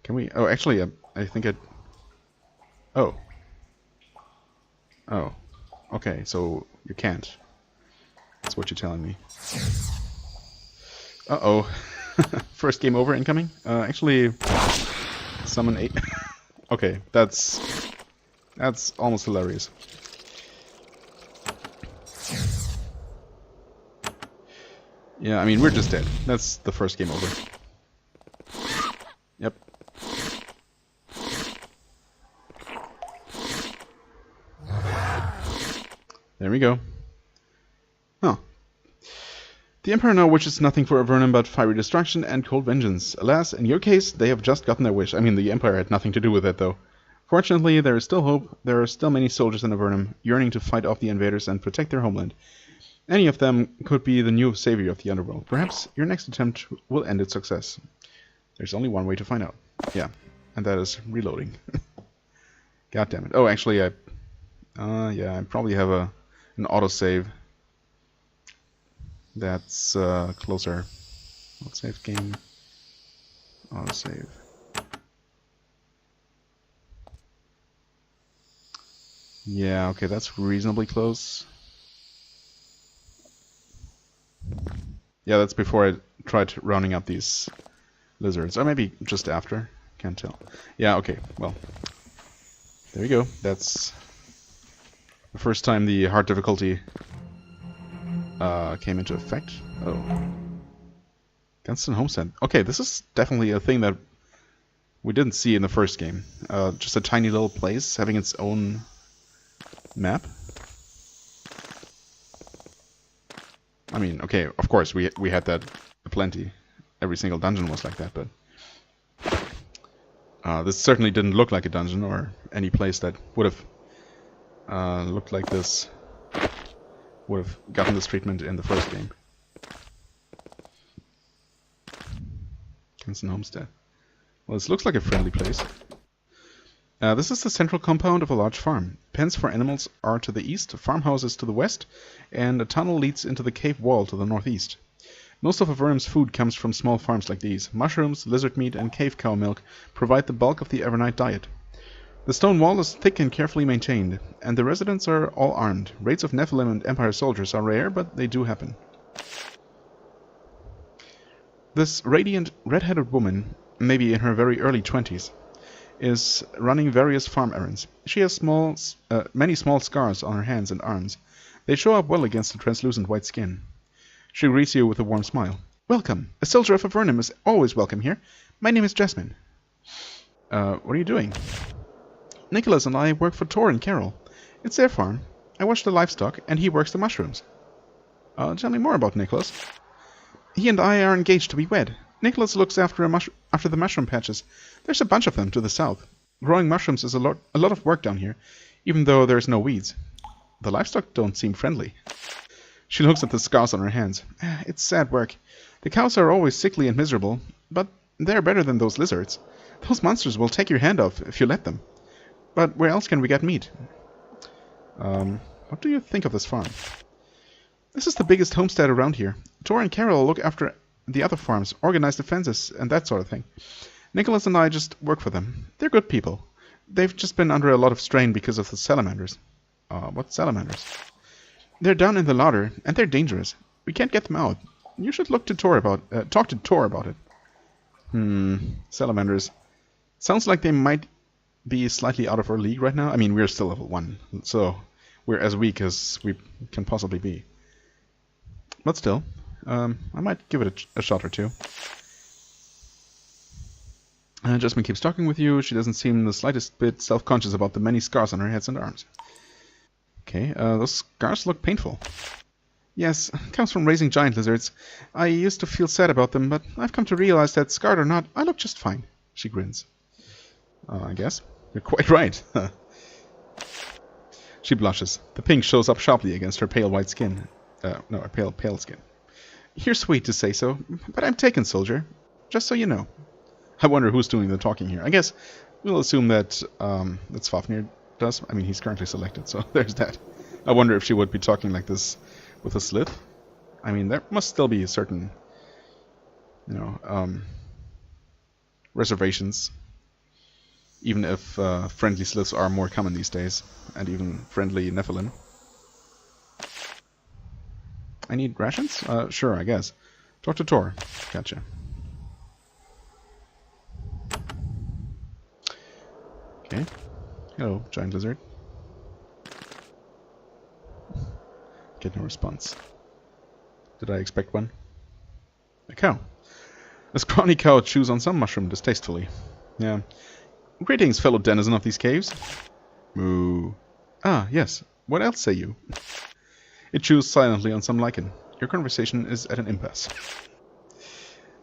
Can we... Oh, actually, I think I... Oh. Oh. Okay, so you can't. That's what you're telling me. Uh-oh. First game over incoming? Actually... Summon 8. Okay, that's almost hilarious. Yeah, I mean, we're just dead. That's the first game over. Yep. There we go. Huh. The Emperor now wishes nothing for Avernum but fiery destruction and cold vengeance. Alas, in your case, they have just gotten their wish. I mean, the Empire had nothing to do with it, though. Fortunately, there is still hope. There are still many soldiers in Avernum, yearning to fight off the invaders and protect their homeland. Any of them could be the new savior of the underworld. Perhaps your next attempt will end in success. There's only one way to find out. Yeah, and that is reloading. God damn it. Oh, actually, yeah, I probably have an autosave. That's closer. Autosave game. Autosave. Yeah, okay, that's reasonably close. Yeah, that's before I tried rounding up these lizards. Or maybe just after. Can't tell. Yeah, okay, well. There you go. That's the first time the hard difficulty came into effect. Oh. Gunston Homestead. Okay, this is definitely a thing that we didn't see in the first game. Just a tiny little place having its own map. I mean, okay, of course, we had that aplenty. Every single dungeon was like that, but... this certainly didn't look like a dungeon, or any place that would have looked like this would have gotten this treatment in the first game. Kinston Homestead. Well, this looks like a friendly place. This is the central compound of a large farm. Pens for animals are to the east, farmhouses to the west, and a tunnel leads into the cave wall to the northeast. Most of Avernum's food comes from small farms like these. Mushrooms, lizard meat, and cave cow milk provide the bulk of the Avernite diet. The stone wall is thick and carefully maintained, and the residents are all armed. Raids of Nephilim and Empire soldiers are rare, but they do happen. This radiant, red-headed woman, maybe in her very early 20s, is running various farm errands. She has many small scars on her hands and arms. They show up well against the translucent white skin. She greets you with a warm smile. Welcome. A soldier of Avernum is always welcome here. My name is Jasmine. What are you doing? Nicolas and I work for Tor and Carol. It's their farm. I watch the livestock, and he works the mushrooms. Tell me more about Nicolas. He and I are engaged to be wed. Nicolas looks after the mushroom patches. There's a bunch of them to the south. Growing mushrooms is a lot of work down here, even though there's no weeds. The livestock don't seem friendly. She looks at the scars on her hands. It's sad work. The cows are always sickly and miserable, but they're better than those lizards. Those monsters will take your hand off if you let them. But where else can we get meat? What do you think of this farm? This is the biggest homestead around here. Tor and Carol look after the other farms, organize defenses, and that sort of thing. Nicolas and I just work for them. They're good people. They've just been under a lot of strain because of the salamanders. What salamanders? They're down in the larder, and they're dangerous. We can't get them out. You should talk to Tor about it. Salamanders. Sounds like they might be slightly out of our league right now. I mean, we're still level 1, so we're as weak as we can possibly be. But still, I might give it a shot or two. Jasmine keeps talking with you. She doesn't seem the slightest bit self-conscious about the many scars on her heads and arms. Okay, those scars look painful. Yes, comes from raising giant lizards. I used to feel sad about them, but I've come to realize that, scarred or not, I look just fine. She grins. I guess. You're quite right. She blushes. The pink shows up sharply against her pale white skin. No, her pale skin. You're sweet to say so, but I'm taken, soldier. Just so you know. I wonder who's doing the talking here. I guess we'll assume that that's Fafnir does. I mean, he's currently selected, so there's that. I wonder if she would be talking like this with a slit. I mean, there must still be certain, reservations. Even if friendly slits are more common these days, and even friendly Nephilim. I need rations? Sure, I guess. Talk to Tor. Gotcha. Okay. Hello, giant lizard. Get no response. Did I expect one? A cow. A scrawny cow chews on some mushroom distastefully. Yeah. Greetings, fellow denizen of these caves. Moo. Ah, yes. What else say you? It chews silently on some lichen. Your conversation is at an impasse.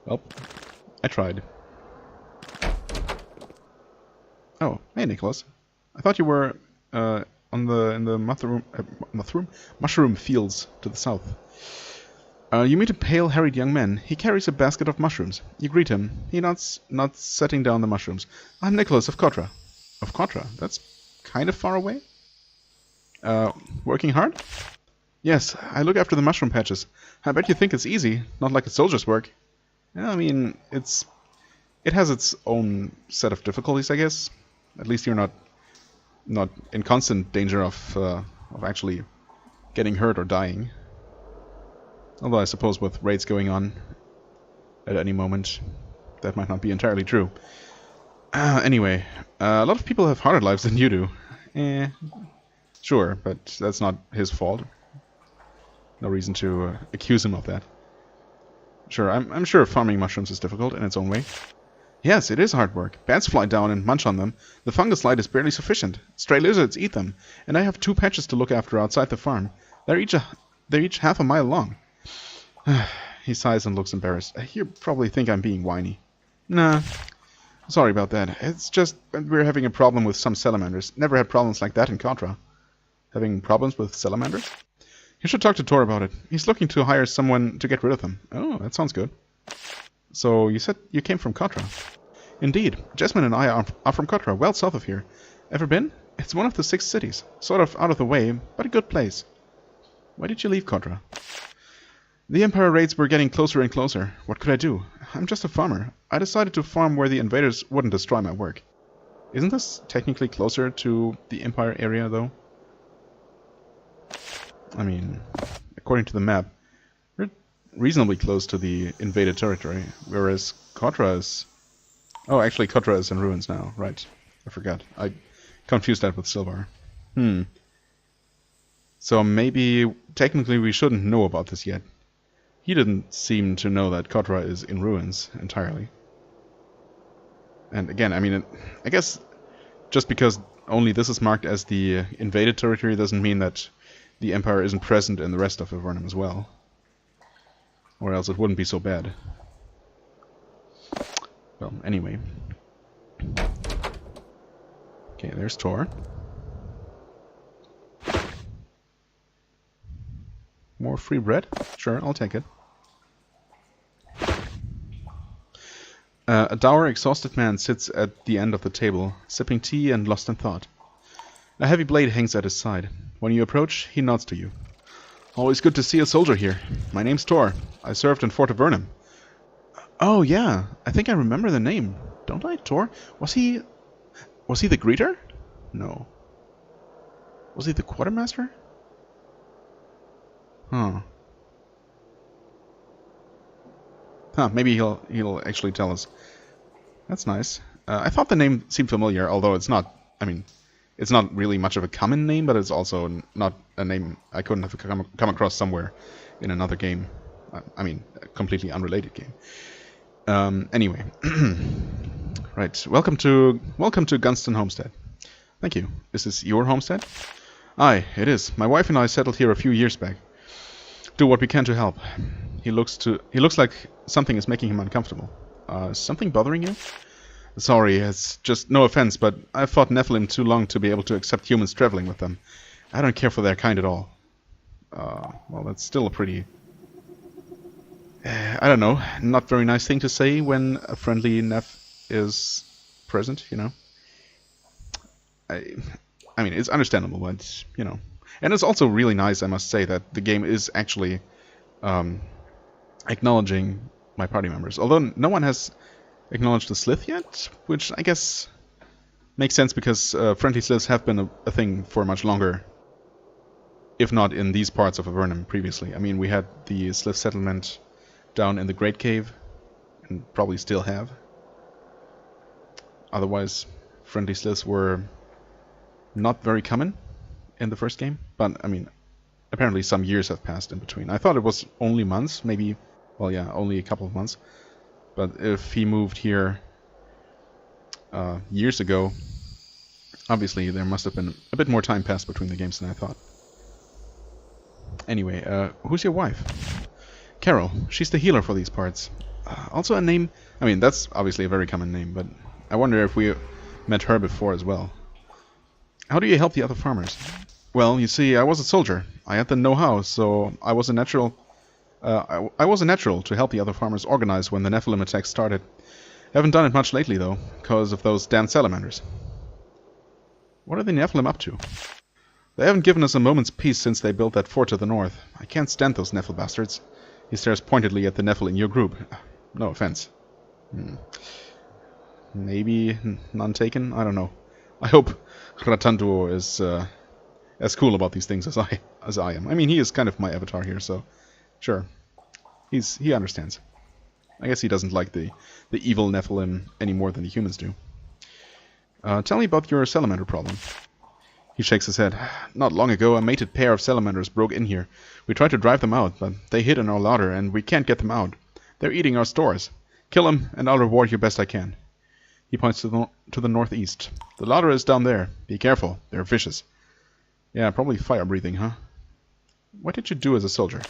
Well, I tried. Oh, hey, Nicolas. I thought you were in the mushroom fields to the south. You meet a pale, harried young man. He carries a basket of mushrooms. You greet him. He nods, setting down the mushrooms. I'm Nicolas of Kotra. Of Kotra? That's kind of far away? Working hard? Yes, I look after the mushroom patches. I bet you think it's easy, not like a soldier's work. Yeah, I mean, it has its own set of difficulties, I guess. At least you're not in constant danger of actually getting hurt or dying. Although I suppose with raids going on at any moment, that might not be entirely true. Anyway, a lot of people have harder lives than you do. Sure, but that's not his fault. No reason to accuse him of that. Sure, I'm sure farming mushrooms is difficult in its own way. Yes, it is hard work. Bats fly down and munch on them. The fungus light is barely sufficient. Stray lizards eat them. And I have 2 patches to look after outside the farm. They're each half a mile long. He sighs and looks embarrassed. You probably think I'm being whiny. Nah, sorry about that. It's just we're having a problem with some salamanders. Never had problems like that in Contra. Having problems with salamanders? You should talk to Tor about it. He's looking to hire someone to get rid of them. Oh, that sounds good. So, you said you came from Kotra? Indeed. Jasmine and I are from Kotra, well south of here. Ever been? It's one of the 6 cities. Sort of out of the way, but a good place. Why did you leave Kotra? The Empire raids were getting closer and closer. What could I do? I'm just a farmer. I decided to farm where the invaders wouldn't destroy my work. Isn't this technically closer to the Empire area, though? I mean, according to the map, we're reasonably close to the invaded territory, whereas Kotra is... Oh, actually, Kotra is in ruins now. Right. I forgot. I confused that with Silvar. So maybe, technically, we shouldn't know about this yet. He didn't seem to know that Kotra is in ruins entirely. And again, I mean, I guess just because only this is marked as the invaded territory doesn't mean that the Empire isn't present in the rest of Avernum as well. Or else it wouldn't be so bad. Well, anyway. Okay, there's Tor. More free bread? Sure, I'll take it. A dour, exhausted man sits at the end of the table, sipping tea and lost in thought. A heavy blade hangs at his side. When you approach, he nods to you. Always good to see a soldier here. My name's Tor. I served in Fort Avernum. Oh yeah, I think I remember the name. Don't I, Tor? Was he the greeter? No. Was he the quartermaster? Huh. Huh, maybe he'll actually tell us. That's nice. I thought the name seemed familiar, although it's not, I mean, it's not really much of a common name, but it's also not a name I couldn't have come across somewhere in another game. I mean, a completely unrelated game. Anyway. Right, welcome to Gunston Homestead. Thank you. Is this your homestead? Aye, it is. My wife and I settled here a few years back. Do what we can to help. He looks like something is making him uncomfortable. Is something bothering you? Sorry, it's just no offense, but I've fought Nephilim too long to be able to accept humans traveling with them. I don't care for their kind at all. Well, that's still a pretty... I don't know, not very nice thing to say when a friendly Neph is present, you know? I mean, it's understandable, but, you know... And it's also really nice, I must say, that the game is actually acknowledging my party members. Although no one has acknowledged the Slith yet, which I guess makes sense because friendly Sliths have been a thing for much longer, if not in these parts of Avernum previously. I mean, we had the Slith settlement down in the Great Cave, and probably still have. Otherwise, friendly Sliths were not very common in the first game, but I mean, apparently some years have passed in between. I thought it was only months, maybe, well yeah, only a couple of months. But if he moved here years ago, obviously there must have been a bit more time passed between the games than I thought. Anyway, who's your wife? Carol. She's the healer for these parts. Also a name, I mean, that's obviously a very common name, but I wonder if we met her before as well. How do you help the other farmers? Well, you see, I was a soldier. I had the know-how, so I was a natural to help the other farmers organize when the Nephilim attacks started. Haven't done it much lately, though, because of those damn salamanders. What are the Nephilim up to? They haven't given us a moment's peace since they built that fort to the north. I can't stand those Nephil bastards. He stares pointedly at the Nephil in your group. No offense. Maybe none taken? I don't know. I hope Ratanduo is as cool about these things as I am. I mean, he is kind of my avatar here, so sure. He understands. I guess he doesn't like the evil Nephilim any more than the humans do. Tell me about your salamander problem. He shakes his head. Not long ago, a mated pair of salamanders broke in here. We tried to drive them out, but they hid in our larder, and we can't get them out. They're eating our stores. Kill them, and I'll reward you best I can. He points to the northeast. The larder is down there. Be careful. They're vicious. Yeah, probably fire-breathing, huh? What did you do as a soldier?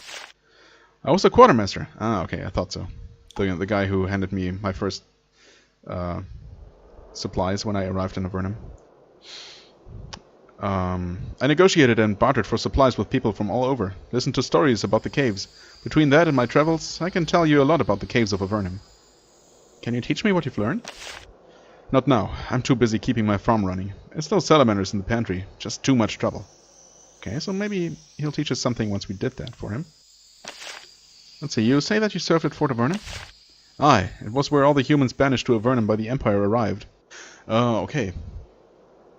I was a quartermaster. Ah, okay, I thought so. The guy who handed me my first supplies when I arrived in Avernum. I negotiated and bartered for supplies with people from all over. Listened to stories about the caves. Between that and my travels, I can tell you a lot about the caves of Avernum. Can you teach me what you've learned? Not now. I'm too busy keeping my farm running. It's those salamanders in the pantry. Just too much trouble. Okay, so maybe he'll teach us something once we did that for him. Let's see, you say that you served at Fort Avernum? Aye, it was where all the humans banished to Avernum by the Empire arrived. Oh, okay.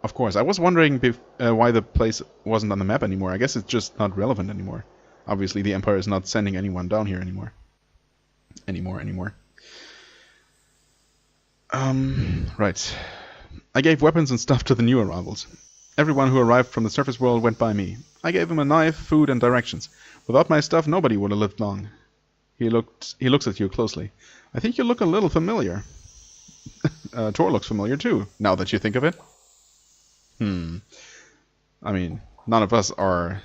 Of course, I was wondering why the place wasn't on the map anymore. I guess it's just not relevant anymore. Obviously, the Empire is not sending anyone down here anymore. Right. I gave weapons and stuff to the new arrivals. Everyone who arrived from the surface world went by me. I gave them a knife, food, and directions. Without my stuff, nobody would have lived long. He looks at you closely. I think you look a little familiar. Tor looks familiar too, now that you think of it. I mean, none of us are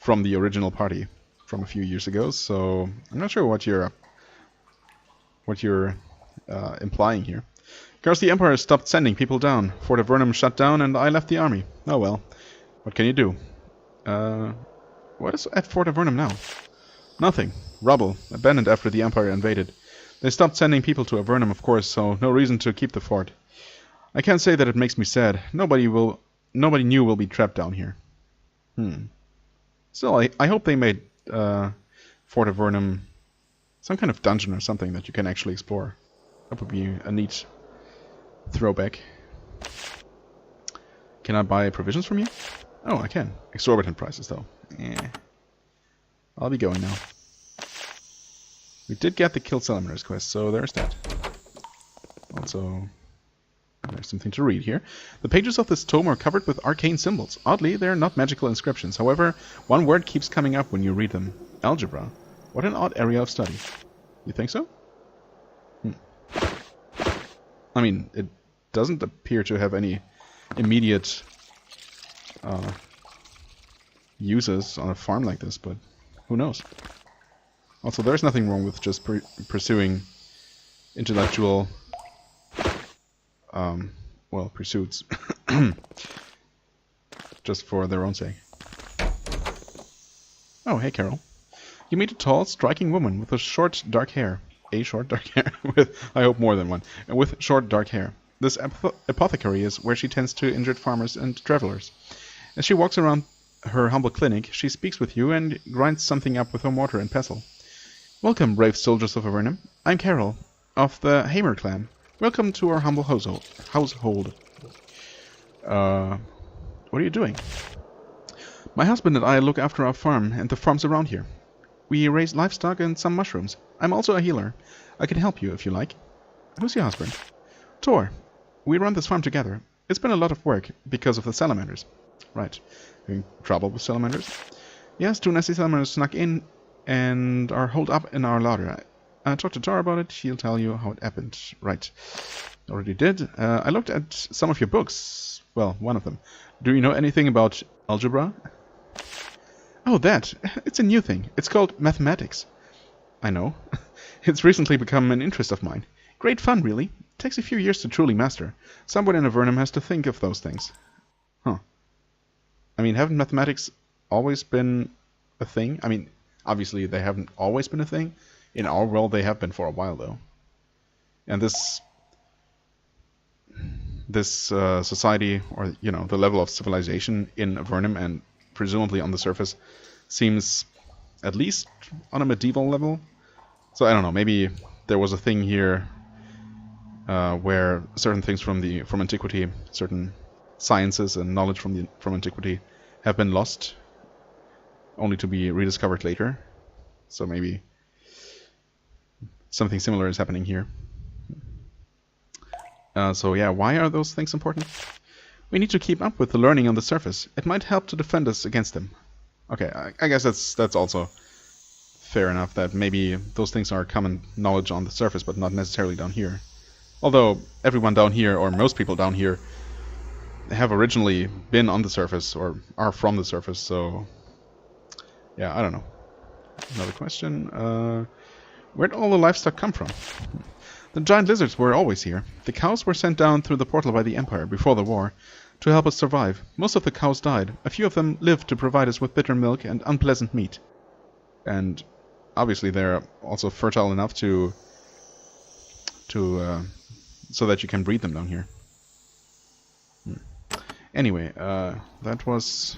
from the original party from a few years ago, so I'm not sure what you're implying here. Of course, the Empire stopped sending people down. Fort Avernum shut down, and I left the army. Oh well. What can you do? What is at Fort Avernum now? Nothing. Rubble. Abandoned after the Empire invaded. They stopped sending people to Avernum, of course, so no reason to keep the fort. I can't say that it makes me sad. Nobody new will be trapped down here. Still, I hope they made Fort Avernum some kind of dungeon or something that you can actually explore. That would be a neat throwback. Can I buy provisions from you? Oh, I can. Exorbitant prices, though. I'll be going now. We did get the Kill Salamanders quest, so there's that. Also, there's something to read here. The pages of this tome are covered with arcane symbols. Oddly, they are not magical inscriptions. However, one word keeps coming up when you read them. Algebra. What an odd area of study. You think so? I mean, it doesn't appear to have any immediate uses on a farm like this, but who knows? Also, there's nothing wrong with just pursuing intellectual well, pursuits just for their own sake. Oh, hey, Carol. You meet a tall, striking woman with a short, dark hair. A short, dark hair? With, I hope, more than one. And with short, dark hair. This apothecary is where she tends to injured farmers and travelers. As she walks around her humble clinic, she speaks with you and grinds something up with her mortar and pestle. Welcome, brave soldiers of Avernum. I'm Carol, of the Hamer clan. Welcome to our humble household. What are you doing? My husband and I look after our farm and the farms around here. We raise livestock and some mushrooms. I'm also a healer. I can help you if you like. Who's your husband? Tor. We run this farm together. It's been a lot of work because of the salamanders. Right. Having trouble with salamanders? Yes, 2 nasty salamanders snuck in and are holed up in our larder. I talked to Tor about it. She'll tell you how it happened. Right. Already did. I looked at some of your books. Well, one of them. Do you know anything about algebra? Oh, that. It's a new thing. It's called mathematics. I know. It's recently become an interest of mine. Great fun, really. Takes a few years to truly master. Someone in Avernum has to think of those things. Huh. I mean, haven't mathematics always been a thing? I mean, obviously they haven't always been a thing. In our world they have been for a while, though. And this society, or, you know, the level of civilization in Avernum and presumably on the surface, seems at least on a medieval level. So I don't know, maybe there was a thing here where certain things from antiquity, certain sciences and knowledge from antiquity have been lost, only to be rediscovered later. So maybe something similar is happening here. So yeah, why are those things important? We need to keep up with the learning on the surface. It might help to defend us against them. Okay, I guess that's also fair enough, that maybe those things are common knowledge on the surface, but not necessarily down here. Although everyone down here, or most people down here, have originally been on the surface, or are from the surface, so yeah, I don't know. Another question. Where'd all the livestock come from? The giant lizards were always here. The cows were sent down through the portal by the Empire before the war to help us survive. Most of the cows died. A few of them lived to provide us with bitter milk and unpleasant meat. And obviously they're also fertile enough to so that you can breed them down here. Anyway, that was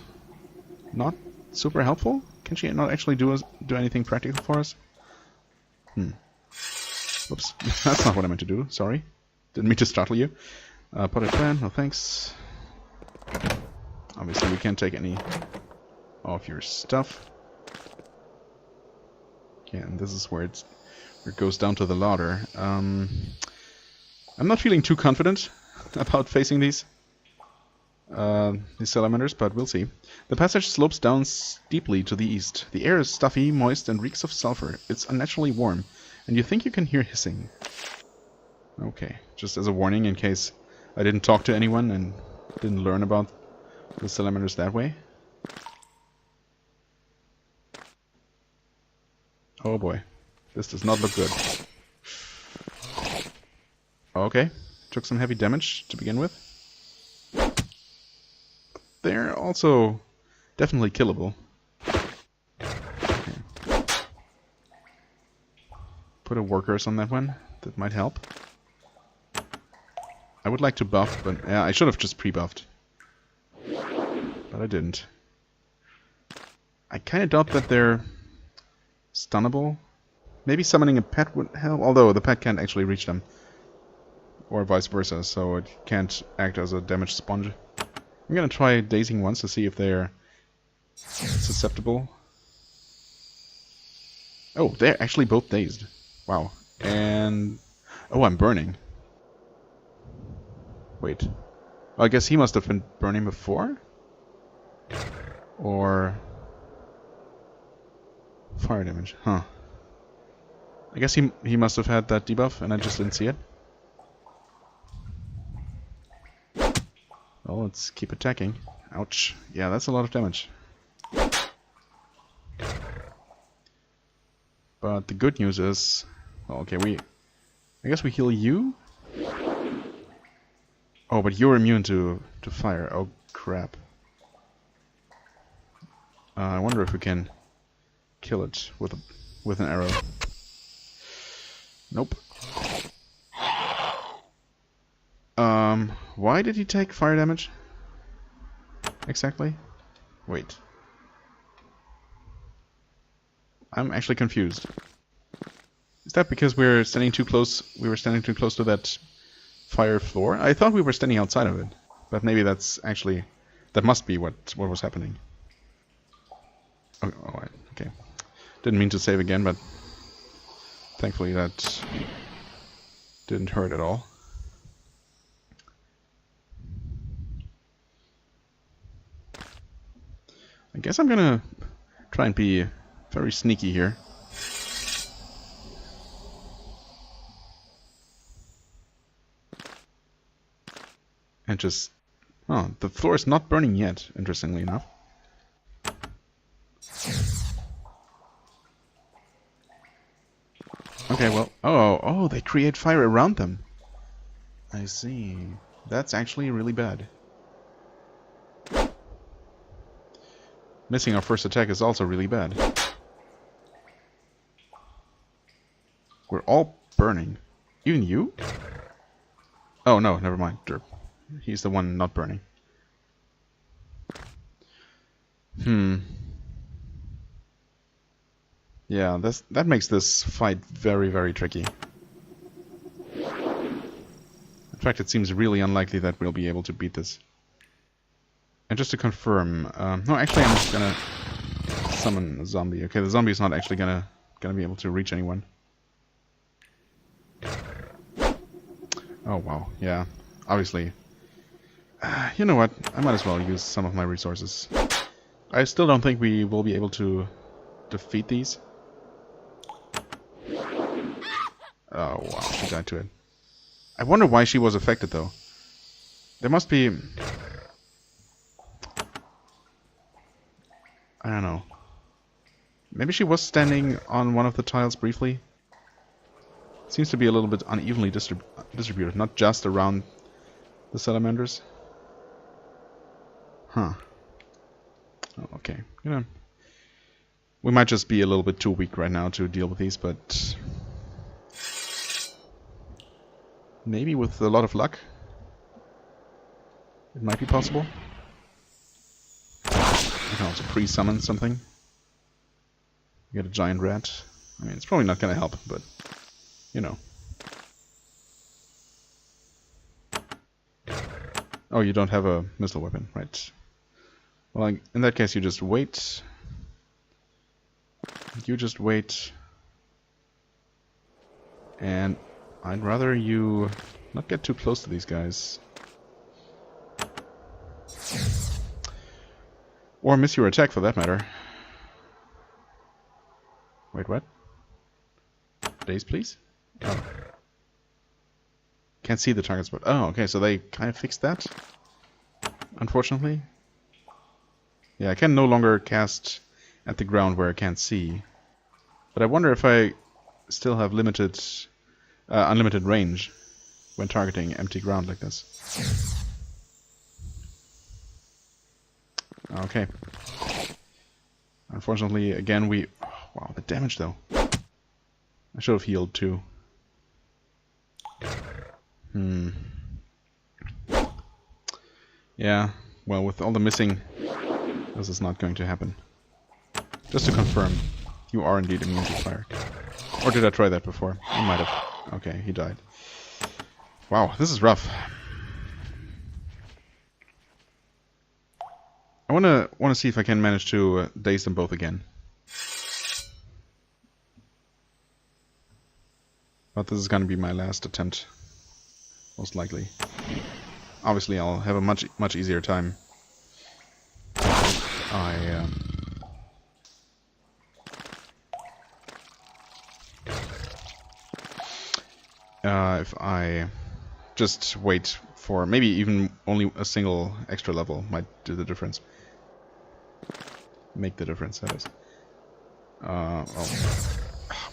not super helpful. Can she not actually do anything practical for us? Whoops, that's not what I meant to do. Sorry, didn't mean to startle you. Potted plant, no thanks. Obviously, we can't take any of your stuff. Okay, and this is where it goes down to the larder. I'm not feeling too confident about facing these salamanders, but we'll see. The passage slopes down steeply to the east. The air is stuffy, moist, and reeks of sulfur. It's unnaturally warm, and you think you can hear hissing. Okay, just as a warning in case I didn't talk to anyone and didn't learn about the salamanders that way. Oh boy, this does not look good. Okay, took some heavy damage to begin with. They're also definitely killable. Okay. Put a workers on that one. That might help. I would like to buff, but yeah, I should have just pre-buffed. But I didn't. I kind of doubt that they're stunnable. Maybe summoning a pet would help, although the pet can't actually reach them. Or vice versa, so it can't act as a damage sponge. I'm gonna try dazing once to see if they're susceptible. Oh, they're actually both dazed. Wow. And... oh, I'm burning. Wait. Well, I guess he must have been burning before? Or... fire damage, huh. I guess he must have had that debuff and I just didn't see it. Well, let's keep attacking. Ouch. Yeah, that's a lot of damage. But the good news is... well, okay, I guess we heal you? Oh, but you're immune to fire. Oh, crap. I wonder if we can kill it with an arrow. Nope. Why did he take fire damage? Exactly? Wait. I'm actually confused. Is that because we were standing too close to that fire floor? I thought we were standing outside of it. But maybe that's actually... that must be what was happening. Oh, alright, okay. Didn't mean to save again, but thankfully that didn't hurt at all. I guess I'm gonna try and be very sneaky here. And just... oh, the floor is not burning yet, interestingly enough. Okay, well... oh, they create fire around them. I see. That's actually really bad. Missing our first attack is also really bad. We're all burning. Even you? Oh, no, never mind. Derp. He's the one not burning. Yeah, that makes this fight very, very tricky. In fact, it seems really unlikely that we'll be able to beat this. And just to confirm... no, actually I'm just gonna summon a zombie. Okay, the zombie is not actually gonna be able to reach anyone. Oh, wow. Yeah, obviously. You know what? I might as well use some of my resources. I still don't think we will be able to defeat these. Oh, wow. She died to it. I wonder why she was affected, though. There must be... I don't know. Maybe she was standing on one of the tiles briefly. Seems to be a little bit unevenly distributed, not just around the salamanders. Huh. Oh, okay. You know, we might just be a little bit too weak right now to deal with these, but maybe with a lot of luck, it might be possible. I can also pre-summon something. Get a giant rat. I mean, it's probably not gonna help, but you know. Oh, you don't have a missile weapon, right? Well, in that case, you just wait. You just wait. And I'd rather you not get too close to these guys. Or miss your attack, for that matter. Wait, what? Daze, please? Oh. Can't see the target spot. Oh, okay, so they kind of fixed that, unfortunately. Yeah, I can no longer cast at the ground where I can't see. But I wonder if I still have unlimited range when targeting empty ground like this. Okay. Unfortunately, again, we... oh, wow, the damage, though. I should have healed, too. Yeah, well, with all the missing, this is not going to happen. Just to confirm, you are indeed immune to fire. Or did I try that before? I might have. Okay, he died. Wow, this is rough. I wanna see if I can manage to daze them both again. But this is gonna be my last attempt, most likely. Obviously, I'll have a much easier time. If I just wait for maybe even only a single extra level might do the difference. Make the difference, that is. Oh.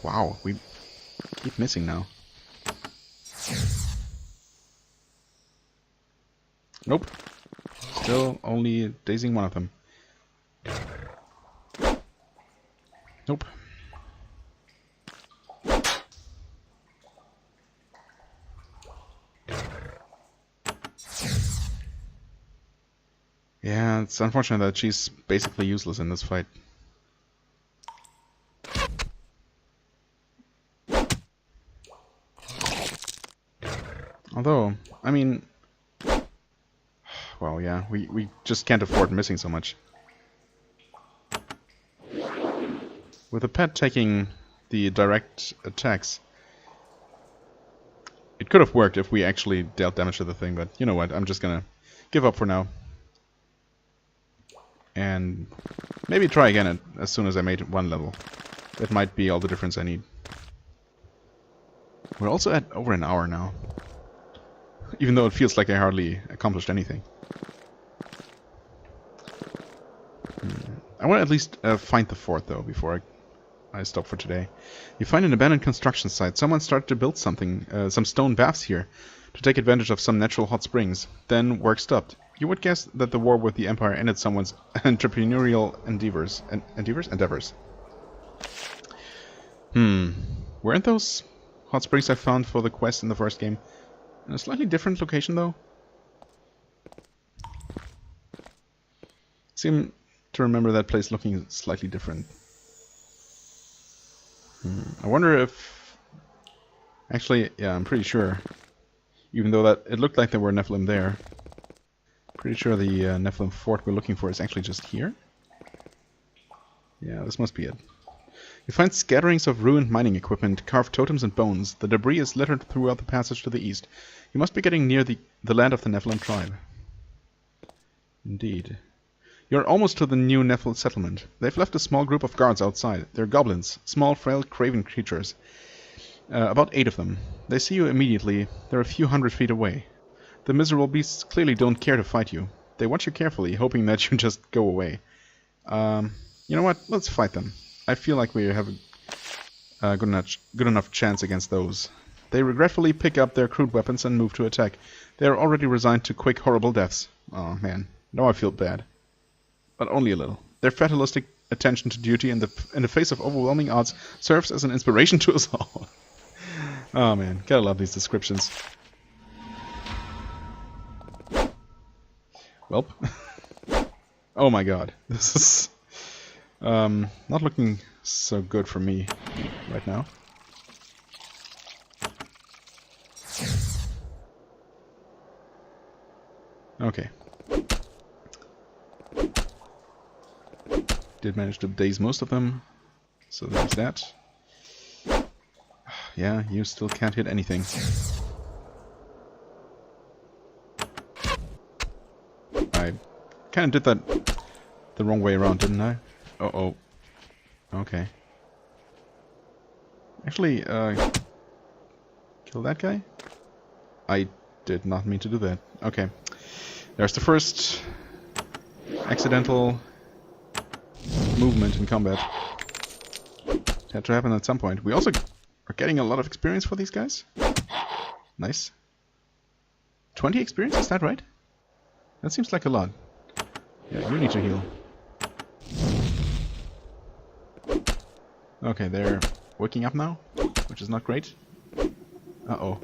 Wow, we keep missing now. Nope. Still only dazing one of them. Nope. Yeah, it's unfortunate that she's basically useless in this fight. Although, I mean... Well, yeah, we just can't afford missing so much. With the pet taking the direct attacks, it could have worked if we actually dealt damage to the thing, but you know what, I'm just gonna give up for now. And maybe try again as soon as I made one level. That might be all the difference I need. We're also at over an hour now. Even though it feels like I hardly accomplished anything. I want to at least find the fort though before I stop for today. You find an abandoned construction site. Someone started to build something, some stone baths here, to take advantage of some natural hot springs. Then work stopped. You would guess that the war with the Empire ended someone's entrepreneurial endeavors. Weren't those hot springs I found for the quest in the first game in a slightly different location though? Seem to remember that place looking slightly different. I wonder if... Actually, yeah, I'm pretty sure. Even though that it looked like there were Nephilim there. Pretty sure the Nephilim fort we're looking for is actually just here. Yeah, this must be it. You find scatterings of ruined mining equipment, carved totems and bones. The debris is littered throughout the passage to the east. You must be getting near the land of the Nephilim tribe. Indeed. You're almost to the new Nephil settlement. They've left a small group of guards outside. They're goblins, small, frail, craven creatures. About 8 of them. They see you immediately. They're a few hundred feet away. The miserable beasts clearly don't care to fight you. They watch you carefully, hoping that you just go away. You know what? Let's fight them. I feel like we have a good enough chance against those. They regretfully pick up their crude weapons and move to attack. They are already resigned to quick, horrible deaths. Oh man, now I feel bad. But only a little. Their fatalistic attention to duty in the face of overwhelming odds serves as an inspiration to us all. Oh man, gotta love these descriptions. Welp. Oh my god, this is not looking so good for me right now. Okay. Did manage to daze most of them, so there's that. Yeah, you still can't hit anything. I kind of did that the wrong way around, didn't I? Uh-oh. Okay. Actually, kill that guy? I did not mean to do that. Okay. There's the first accidental movement in combat. Had to happen at some point. We also are getting a lot of experience for these guys. Nice. 20 experience, is that right? That seems like a lot. Yeah, you need to heal. Okay, they're waking up now, which is not great. Uh-oh.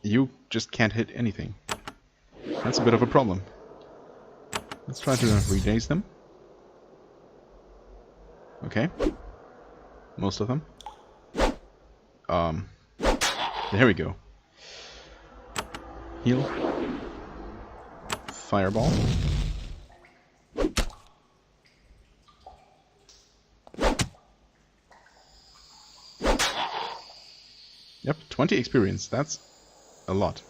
You just can't hit anything. That's a bit of a problem. Let's try to redaze them. Okay. Most of them. There we go. Heal. Fireball. Yep, 20 experience. That's a lot.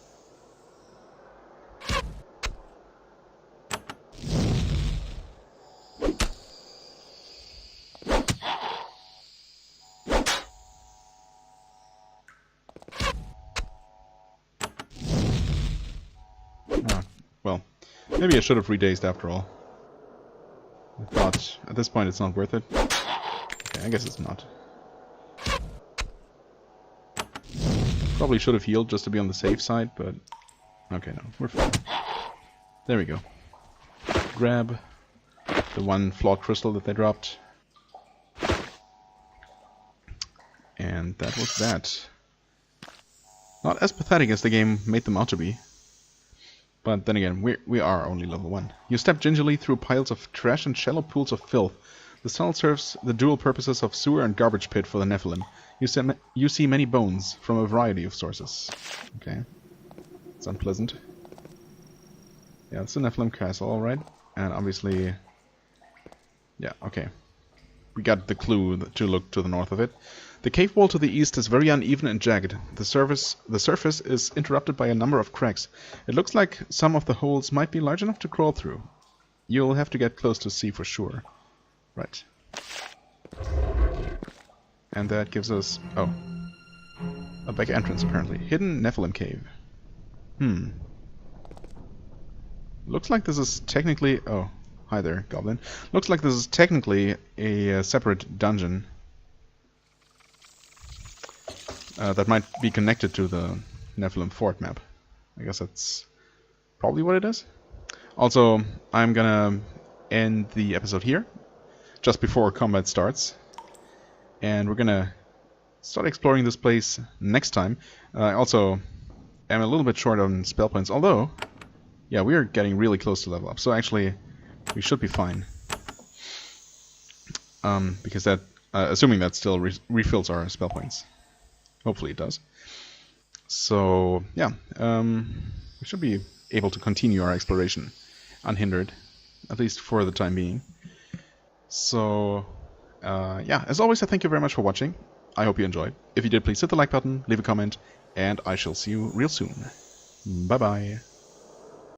Well, maybe I should have redazed after all. I thought at this point it's not worth it. Okay, I guess it's not. Probably should have healed just to be on the safe side, but okay, no, we're fine. There we go. Grab the one flawed crystal that they dropped. And that was that. Not as pathetic as the game made them out to be. But then again, we are only level 1. You step gingerly through piles of trash and shallow pools of filth. The tunnel serves the dual purposes of sewer and garbage pit for the Nephilim. You see many bones from a variety of sources. Okay. It's unpleasant. Yeah, it's a Nephilim castle, alright. And obviously... yeah, okay. We got the clue to look to the north of it. The cave wall to the east is very uneven and jagged. The surface is interrupted by a number of cracks. It looks like some of the holes might be large enough to crawl through. You'll have to get close to see for sure. Right. And that gives us... oh. A back entrance, apparently. Hidden Nephilim cave. Looks like this is technically... oh. Hi there, Goblin. Looks like this is technically a separate dungeon. That might be connected to the Nephilim fort map. I guess that's probably what it is. Also, I'm gonna end the episode here, just before combat starts. And we're gonna start exploring this place next time. I also am a little bit short on spell points, although, yeah, we are getting really close to level up. So actually, we should be fine. Because that, assuming that still refills our spell points. Hopefully it does. So, yeah, we should be able to continue our exploration unhindered, at least for the time being. So, yeah, as always, I thank you very much for watching. I hope you enjoyed. If you did, please hit the like button, leave a comment, and I shall see you real soon. Bye-bye.